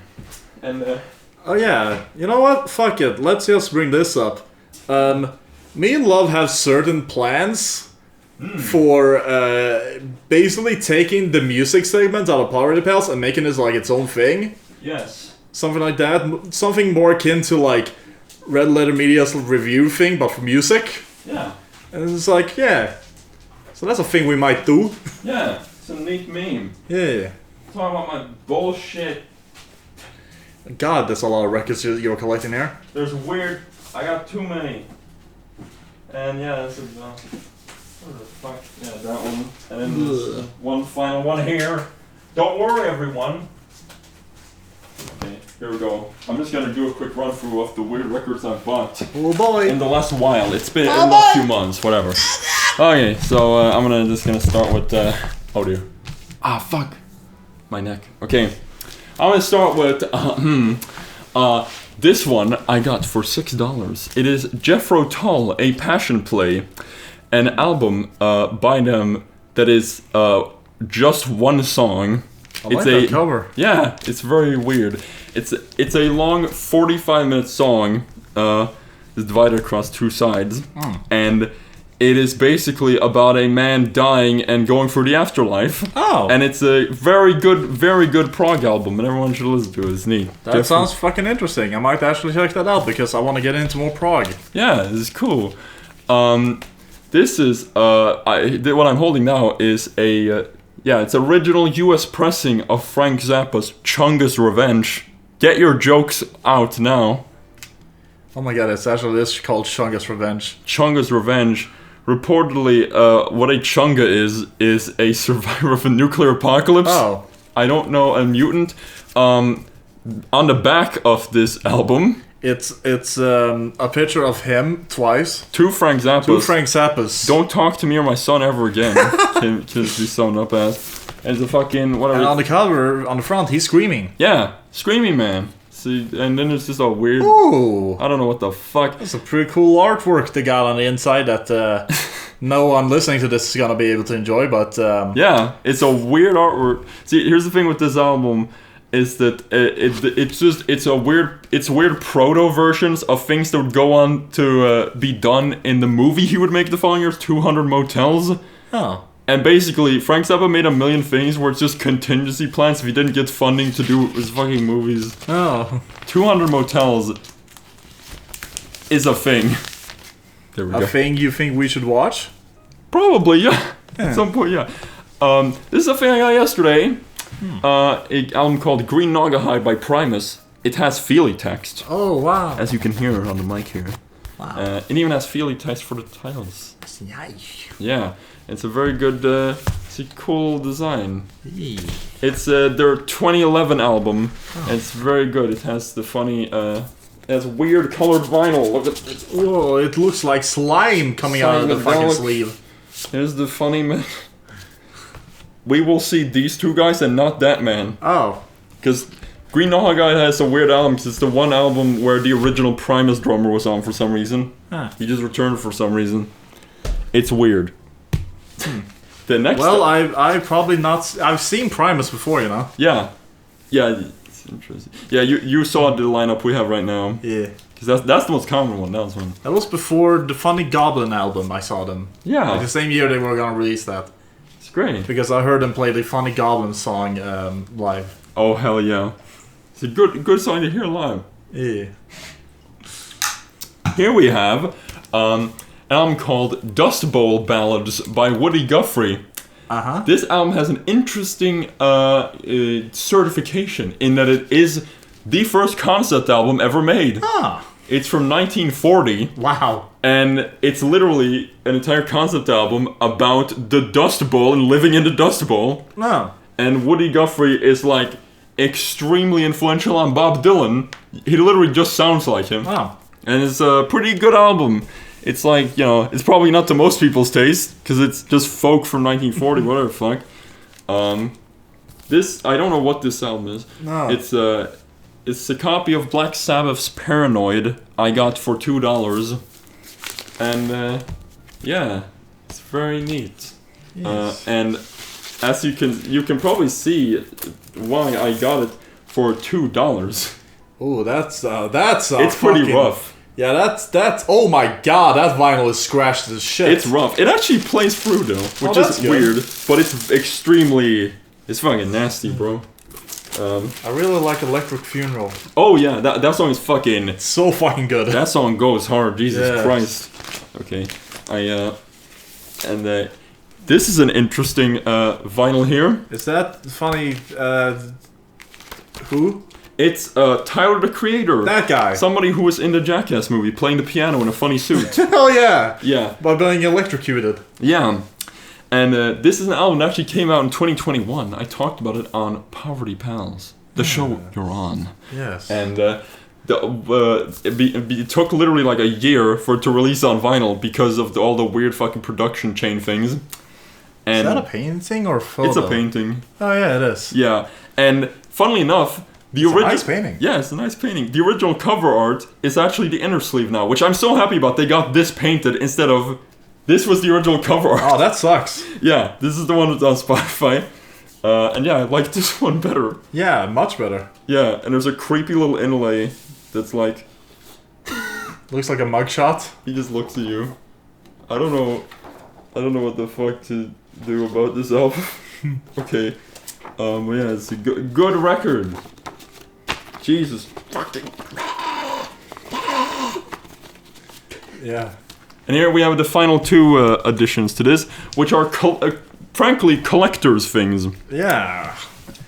Speaker 1: and
Speaker 2: Oh yeah, you know what? Fuck it. Let's just bring this up. Me and Love have certain plans for basically taking the music segment out of Poverty Palz and making this its own thing.
Speaker 1: yes,
Speaker 2: Something like that. Something more akin to Red Letter Media's review thing, but for music.
Speaker 1: yeah,
Speaker 2: And it's yeah. So that's a thing we might do.
Speaker 1: yeah. It's a neat meme.
Speaker 2: Yeah.
Speaker 1: Talk about my bullshit.
Speaker 2: God, there's a lot of records you're collecting here.
Speaker 1: There's weird. I got too many. And yeah, this is what the fuck? Yeah, that one. And then this one final one here. Don't worry, everyone. Okay, here we go. I'm just gonna do a quick run through of the weird records I've bought
Speaker 2: Oh boy.
Speaker 1: in the last while. It's been in the last few months, whatever. Okay, so I'm just gonna start with. Oh dear. Ah, fuck. My neck. Okay, I'm gonna start with. This one I got for $6. It is Jethro Tull, A Passion Play, an album by them that is just one song.
Speaker 2: I like that cover.
Speaker 1: Yeah, it's very weird. It's a long 45-minute song. It's divided across two sides, and it is basically about a man dying and going through the afterlife.
Speaker 2: Oh.
Speaker 1: And it's a very good prog album, and everyone should listen to it. It's neat.
Speaker 2: That sounds fucking interesting. I might actually check that out because I want to get into more prog.
Speaker 1: Yeah, this is cool. This is what I'm holding now is a Yeah, it's original US pressing of Frank Zappa's Chunga's Revenge. Get your jokes out now.
Speaker 2: Oh my god, it's actually this called Chunga's Revenge.
Speaker 1: Chunga's Revenge. Reportedly, what a Chunga is a survivor of a nuclear apocalypse.
Speaker 2: Oh.
Speaker 1: I don't know, a mutant. On the back of this album,
Speaker 2: It's a picture of him twice.
Speaker 1: two Frank Zappas.
Speaker 2: Two Frank Zappas.
Speaker 1: Don't talk to me or my son ever again. Because he's sewn up ass. And the fucking whatever.
Speaker 2: And on the cover, on the front, he's screaming.
Speaker 1: Yeah, Screaming Man. See, and then it's just a weird.
Speaker 2: Ooh.
Speaker 1: I don't know what the fuck.
Speaker 2: That's a pretty cool artwork they got on the inside that no one listening to this is gonna be able to enjoy, but
Speaker 1: Yeah, it's a weird artwork. See, here's the thing with this album is that it's weird proto versions of things that would go on to be done in the movie he would make the following years, 200 Motels.
Speaker 2: oh.
Speaker 1: And basically, Frank Zappa made a million things where it's just contingency plans if he didn't get funding to do his fucking movies.
Speaker 2: Oh.
Speaker 1: 200 Motels is a thing. There we go.
Speaker 2: A thing you think we should watch?
Speaker 1: Probably, yeah. At some point, yeah. This is a thing I got yesterday. An album called Green Naugahyde by Primus. It has Feely text,
Speaker 2: Oh wow.
Speaker 1: as you can hear on the mic here.
Speaker 2: Wow.
Speaker 1: It even has Feely text for the titles.
Speaker 2: That's nice.
Speaker 1: Yeah, it's a very good, it's a cool design. It's their 2011 album. And it's very good. It has the funny, it has weird colored vinyl. Look at this.
Speaker 2: Whoa, it looks like slime coming out of the fucking
Speaker 1: Psychedelic.
Speaker 2: sleeve.
Speaker 1: Here's the funny man. We will see these two guys and not that man.
Speaker 2: Oh.
Speaker 1: Because Green Naugahyde has a weird album because it's the one album where the original Primus drummer was on for some reason.
Speaker 2: Huh.
Speaker 1: He just returned for some reason. It's weird. The next
Speaker 2: Well, I probably not. I've seen Primus before, you know.
Speaker 1: Yeah. It's interesting. Yeah, you saw the lineup we have right now.
Speaker 2: Yeah.
Speaker 1: Because that's the most common one. That was one.
Speaker 2: That was before the Funny Goblin album. I saw them.
Speaker 1: Yeah.
Speaker 2: Like the same year they were gonna release that.
Speaker 1: It's great.
Speaker 2: Because I heard them play the Funny Goblin song live.
Speaker 1: Oh hell yeah! It's a good song to hear live.
Speaker 2: Yeah.
Speaker 1: Here we have an album called Dust Bowl Ballads by Woody Guthrie.
Speaker 2: Uh-huh.
Speaker 1: This album has an interesting certification in that it is the first concept album ever made.
Speaker 2: Ah.
Speaker 1: It's from 1940,
Speaker 2: Wow.
Speaker 1: and it's literally an entire concept album about the Dust Bowl and living in the Dust Bowl.
Speaker 2: No.
Speaker 1: And Woody Guthrie is like extremely influential on Bob Dylan. He literally just sounds like him.
Speaker 2: Wow.
Speaker 1: And it's a pretty good album. It's like, you know, it's probably not to most people's taste, because it's just folk from 1940, whatever the fuck. This, I don't know what this album is.
Speaker 2: No.
Speaker 1: It's a copy of Black Sabbath's Paranoid I got for $2. And, yeah, it's very neat.
Speaker 2: Yes.
Speaker 1: And as you can probably see why I got it for $2.
Speaker 2: Oh, that's
Speaker 1: It's pretty
Speaker 2: fucking-
Speaker 1: rough.
Speaker 2: Yeah, that's. Oh my god, that vinyl is scratched as shit.
Speaker 1: It's rough. It actually plays through though, which
Speaker 2: that's
Speaker 1: is
Speaker 2: good.
Speaker 1: weird, but it's extremely. It's fucking nasty, bro.
Speaker 2: I really like Electric Funeral.
Speaker 1: Oh yeah, that song is fucking.
Speaker 2: So fucking good.
Speaker 1: That song goes hard. Jesus
Speaker 2: Yes.
Speaker 1: Christ. Okay, this is an interesting vinyl here.
Speaker 2: Is that funny? Who?
Speaker 1: It's Tyler the Creator.
Speaker 2: That guy.
Speaker 1: Somebody who was in the Jackass movie playing the piano in a funny suit.
Speaker 2: Oh yeah.
Speaker 1: Yeah.
Speaker 2: By being electrocuted.
Speaker 1: Yeah. And this is an album that actually came out in 2021. I talked about it on Poverty Pals, the show you're on.
Speaker 2: Yes.
Speaker 1: And it took literally like a year for it to release on vinyl because of all the weird fucking production chain things. And
Speaker 2: is that a painting or a photo?
Speaker 1: it's a painting.
Speaker 2: Oh yeah, it is.
Speaker 1: Yeah. And funnily enough, the
Speaker 2: It's a
Speaker 1: original
Speaker 2: nice painting.
Speaker 1: Yeah, it's a nice painting. The original cover art is actually the inner sleeve now, which I'm so happy about. They got this painted instead of this was the original cover art.
Speaker 2: Oh, that sucks.
Speaker 1: Yeah, this is the one that's on Spotify. And yeah, I like this one better.
Speaker 2: Yeah, much better.
Speaker 1: Yeah, and there's a creepy little inlay that's like
Speaker 2: Looks like a mugshot.
Speaker 1: he just looks at you. I don't know what the fuck to do about this album. Okay. Yeah, it's a good record. Jesus fucking.
Speaker 2: Yeah.
Speaker 1: And here we have the final two additions to this, which are frankly, collector's things.
Speaker 2: Yeah.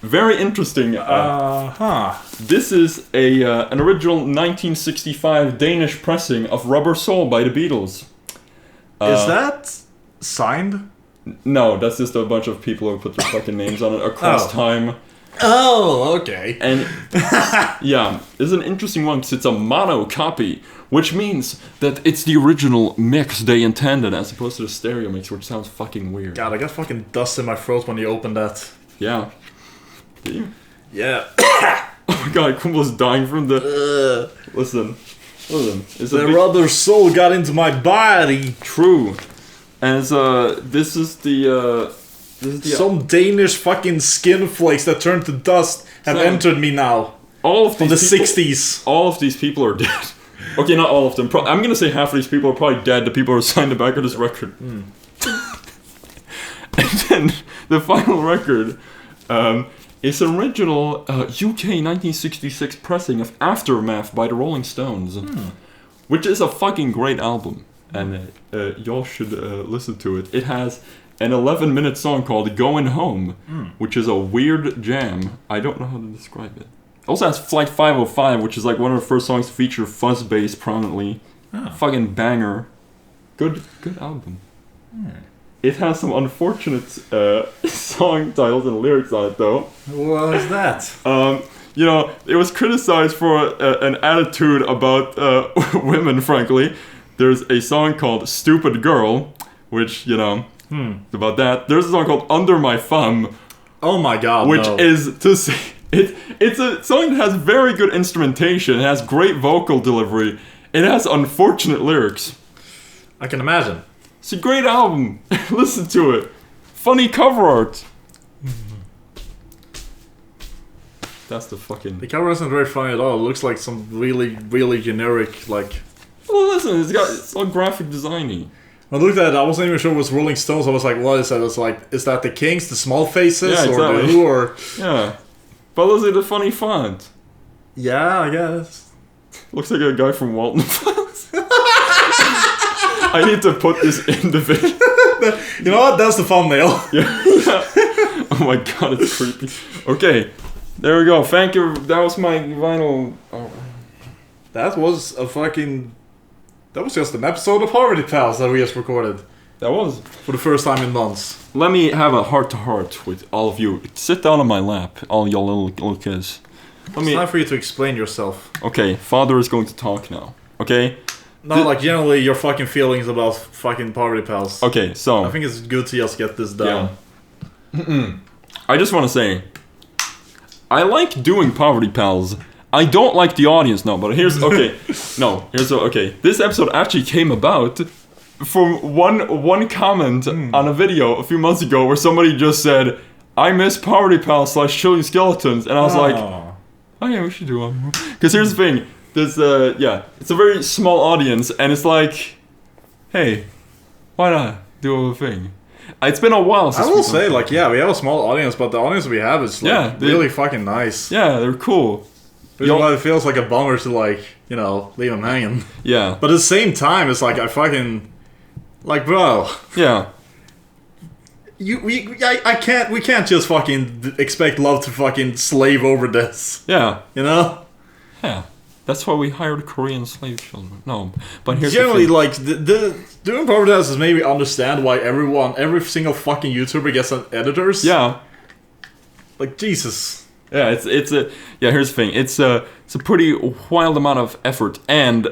Speaker 1: Very interesting. This is an original 1965 Danish pressing of Rubber Soul by the Beatles.
Speaker 2: Is that signed?
Speaker 1: No, that's just a bunch of people who put their fucking names on it across time.
Speaker 2: Oh, okay.
Speaker 1: And yeah, it's an interesting one because it's a mono copy, which means that it's the original mix they intended as opposed to the stereo mix, which sounds fucking weird.
Speaker 2: God, I got fucking dust in my throat when you opened that.
Speaker 1: Yeah. Did you?
Speaker 2: Yeah.
Speaker 1: Oh my god, Kumble's dying from the... Listen. It's
Speaker 2: the rubber soul got into my body.
Speaker 1: True. As this is the
Speaker 2: some Danish fucking skin flakes that turned to dust have entered me now.
Speaker 1: All of these
Speaker 2: from the
Speaker 1: people,
Speaker 2: 60s.
Speaker 1: All of these people are dead. Okay, not all of them. I'm gonna say half of these people are probably dead. The people who signed the back of this record. And then the final record is an original UK 1966 pressing of Aftermath by the Rolling Stones, which is a fucking great album. And y'all should listen to it. It has an 11-minute song called Going Home, which is a weird jam. I don't know how to describe it. It also has Flight 505, which is like one of the first songs to feature fuzz bass prominently. Fucking banger. Good album. It has some unfortunate song titles and lyrics on it, though.
Speaker 2: What is that?
Speaker 1: You know, it was criticized for an attitude about women, frankly. There's a song called Stupid Girl, which, you know, about that. There's a song called Under My Thumb.
Speaker 2: Oh my god,
Speaker 1: which is to say... It's a song that has very good instrumentation. It has great vocal delivery. It has unfortunate lyrics.
Speaker 2: I can imagine.
Speaker 1: It's a great album. Listen to it. Funny cover art. That's the fucking...
Speaker 2: The cover isn't very funny at all. It looks like some really, really generic, like...
Speaker 1: Well, listen, it's all graphic designy.
Speaker 2: When I looked at it, I wasn't even sure it was Rolling Stones. I was like, what is that? It's like, is that the Kings, the Small Faces,
Speaker 1: yeah, exactly.
Speaker 2: or the Who, or...
Speaker 1: Yeah. But look at the funny font.
Speaker 2: Yeah, I guess.
Speaker 1: Looks like a guy from Walton Falls. I need to put this in the video.
Speaker 2: You know what? That's the thumbnail.
Speaker 1: Yeah. Oh my god, it's creepy. Okay, there we go. Thank you. That was my vinyl. Oh.
Speaker 2: That was a fucking... That was just an episode of Poverty Pals that we just recorded.
Speaker 1: That was.
Speaker 2: For the first time in months.
Speaker 1: Let me have a heart-to-heart with all of you. Sit down on my lap, all y'all little kids.
Speaker 2: It's time for you to explain yourself.
Speaker 1: Okay, father is going to talk now. Okay?
Speaker 2: No, like generally your fucking feelings about fucking Poverty Pals.
Speaker 1: Okay, so...
Speaker 2: I think it's good to just get this down.
Speaker 1: Yeah. I just want to say... I like doing Poverty Pals. I don't like the audience, no, but here's... Okay. Okay. This episode actually came about from one comment on a video a few months ago where somebody just said, I miss Poverty Pals / Chilling Skeletons, and I was like, oh yeah, we should do one. Because here's the thing, there's it's a very small audience, and it's like, hey, why not do a thing? It's been a while since
Speaker 2: I will say, like, yeah, we have a small audience, but the audience we have is like really fucking nice.
Speaker 1: Yeah, they're cool.
Speaker 2: It feels like a bummer to, like, you know, leave them hanging.
Speaker 1: Yeah.
Speaker 2: But at the same time, it's like, I fucking... Like, bro.
Speaker 1: Yeah.
Speaker 2: We can't just fucking expect love to fucking slave over this.
Speaker 1: Yeah.
Speaker 2: You know?
Speaker 1: Yeah. That's why we hired Korean slave children. No, but here's
Speaker 2: generally,
Speaker 1: the
Speaker 2: like, doing Poverty Pals is maybe understand why every single fucking YouTuber gets an editors.
Speaker 1: Yeah.
Speaker 2: Like, Jesus.
Speaker 1: Yeah, it's a here's the thing. It's a pretty wild amount of effort, and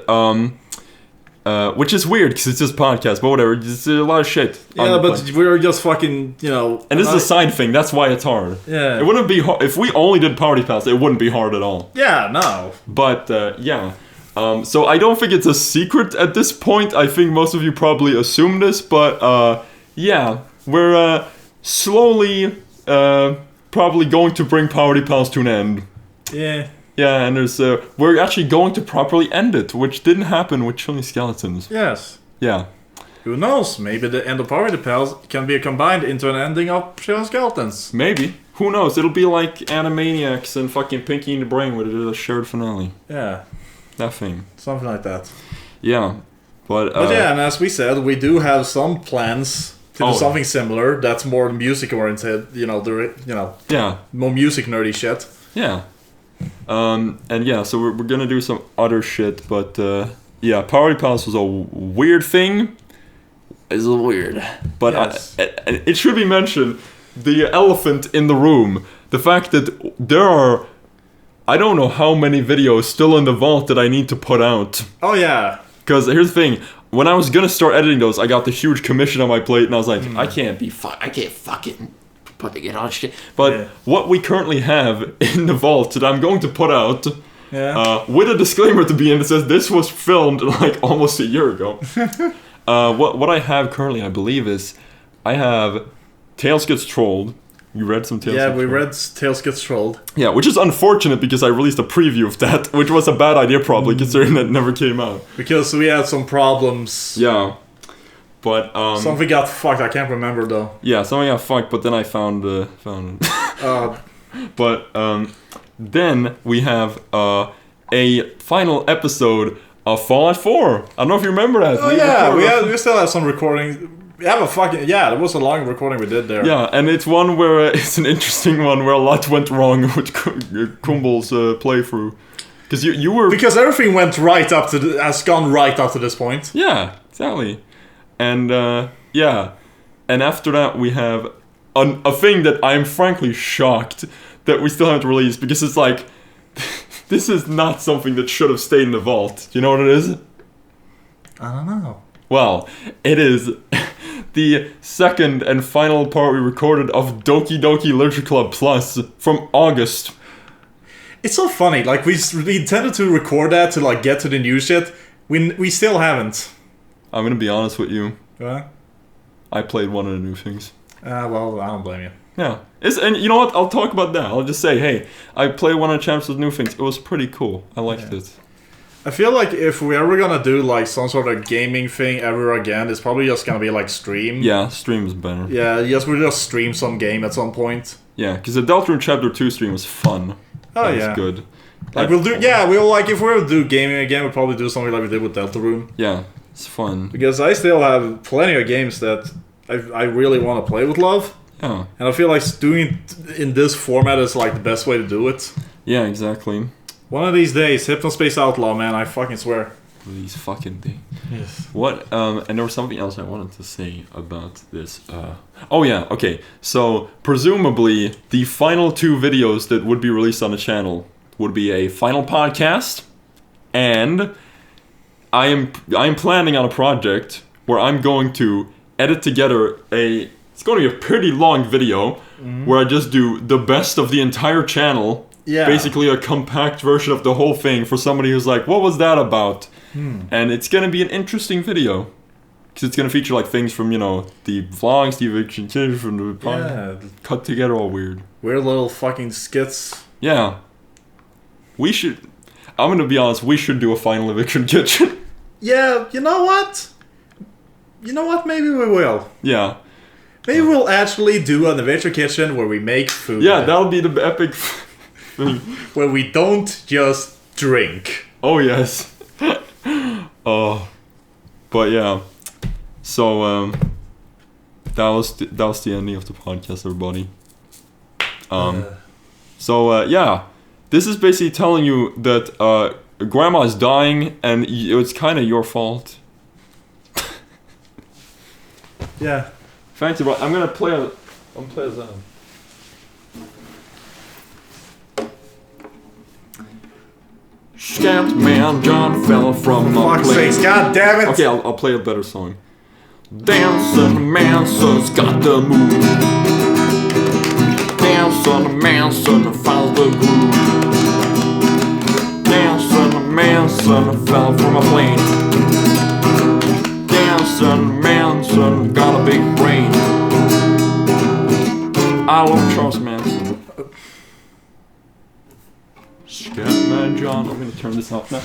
Speaker 1: which is weird because it's just podcast, but whatever. It's a lot of shit.
Speaker 2: Yeah, but we're just fucking, you know.
Speaker 1: And this is a side thing. That's why it's hard.
Speaker 2: Yeah.
Speaker 1: It wouldn't be hard if we only did Poverty Pals. It wouldn't be hard at all.
Speaker 2: Yeah, no.
Speaker 1: But yeah. So I don't think it's a secret at this point. I think most of you probably assume this, but yeah, we're slowly probably going to bring Poverty Pals to an end.
Speaker 2: Yeah.
Speaker 1: Yeah, and there's we're actually going to properly end it, which didn't happen with Chilling Skeletons.
Speaker 2: Yes.
Speaker 1: Yeah.
Speaker 2: Who knows? Maybe the end of Poverty Pals can be combined into an ending of Chilling Skeletons.
Speaker 1: Maybe. Who knows? It'll be like Animaniacs and fucking Pinky and the Brain with a shared finale.
Speaker 2: Yeah.
Speaker 1: That thing.
Speaker 2: Something like that.
Speaker 1: Yeah. But
Speaker 2: yeah, and as we said, we do have some plans to do something similar that's more music oriented. More music nerdy shit.
Speaker 1: Yeah. And yeah, so we're gonna do some other shit, but yeah, Party Palz was a weird thing. It's weird, but
Speaker 2: Yes.
Speaker 1: it should be mentioned, the elephant in the room, the fact that there are, I don't know how many videos still in the vault that I need to put out.
Speaker 2: Oh yeah.
Speaker 1: Because here's the thing, when I was gonna start editing those, I got the huge commission on my plate, and I was like, I can't fucking putting it on shit. But what we currently have in the vault that I'm going to put out, with a disclaimer to be in that says this was filmed like almost a year ago. What I have currently, I believe, is I have Tales Gets Trolled. You read some Tales?
Speaker 2: Yeah, we read Tales Gets Trolled.
Speaker 1: Yeah, which is unfortunate because I released a preview of that, which was a bad idea probably, considering that never came out.
Speaker 2: Because we had some problems.
Speaker 1: Yeah. But
Speaker 2: something got fucked. I can't remember though.
Speaker 1: Yeah, something got fucked. But then I found it. But then we have a final episode of Fallout 4. I don't know if you remember that.
Speaker 2: Oh we still have some recordings. We have there was a long recording we did there.
Speaker 1: Yeah, and it's one where it's an interesting one where a lot went wrong with Kumbel's playthrough. Because you were...
Speaker 2: Because everything went right up to has gone right up to this point.
Speaker 1: Yeah, exactly. And yeah, and after that we have a thing that I'm frankly shocked that we still haven't released, because it's like, this is not something that should have stayed in the vault. Do you know what it is?
Speaker 2: I don't know.
Speaker 1: Well, it is the second and final part we recorded of Doki Doki Literature Club Plus from August.
Speaker 2: It's so funny, like we intended to record that to like get to the new shit. We still haven't.
Speaker 1: I'm gonna be honest with you.
Speaker 2: What?
Speaker 1: I played one of the new things.
Speaker 2: Well, I don't blame you.
Speaker 1: Yeah. And you know what? I'll talk about that. I'll just say, hey, I played one of the Champs with new things. It was pretty cool. I liked it.
Speaker 2: I feel like if we're ever gonna do like some sort of gaming thing ever again, it's probably just gonna be like stream.
Speaker 1: Yeah, stream's better.
Speaker 2: Yeah, yes, we'll just stream some game at some point.
Speaker 1: Yeah, because the Deltarune Chapter 2 stream was fun.
Speaker 2: Oh,
Speaker 1: that was good.
Speaker 2: Like we'll like if we ever do gaming again, we'll probably do something like we did with Deltarune.
Speaker 1: Yeah, it's fun. Because
Speaker 2: I still have plenty of games that I really want to play with love.
Speaker 1: Yeah.
Speaker 2: And I feel like doing it in this format is like the best way to do it.
Speaker 1: Yeah, exactly.
Speaker 2: One of these days, Hypnospace Outlaw, man, I fucking swear.
Speaker 1: These fucking things.
Speaker 2: Yes.
Speaker 1: What, and there was something else I wanted to say about this. Oh yeah, okay. So, presumably, the final 2 videos that would be released on the channel would be a final podcast, and I am planning on a project where I'm going to edit together it's going to be a pretty long video where I just do the best of the entire channel. Yeah. Basically a compact version of the whole thing for somebody who's like, what was that about? And it's going to be an interesting video. Because it's going to feature like things from, the vlogs, the eviction kids from the podcast, cut together all weird.
Speaker 2: Weird little fucking skits.
Speaker 1: Yeah. I'm going to be honest, we should do a final eviction kitchen.
Speaker 2: Yeah, you know what? Maybe we will.
Speaker 1: Yeah.
Speaker 2: Maybe we'll actually do an eviction kitchen where we make food.
Speaker 1: Yeah, that'll be the epic thing.
Speaker 2: Where we don't just drink.
Speaker 1: Oh, yes. Oh. But yeah. So, that was the ending of the podcast, everybody. So, yeah. This is basically telling you that grandma is dying and it's kind of your fault.
Speaker 2: Yeah.
Speaker 1: Thank you, bro. I'm gonna play a sound. Scatman John fell from a plane.
Speaker 2: Sakes, God damn it!
Speaker 1: Okay, I'll play a better song. Dancing Manson's got the move. Dancing Manson found the groove. Dancing Manson fell from a plane. Dancing Manson got a big brain. I love Charles Manson. Scatman John. I'm gonna turn this off now.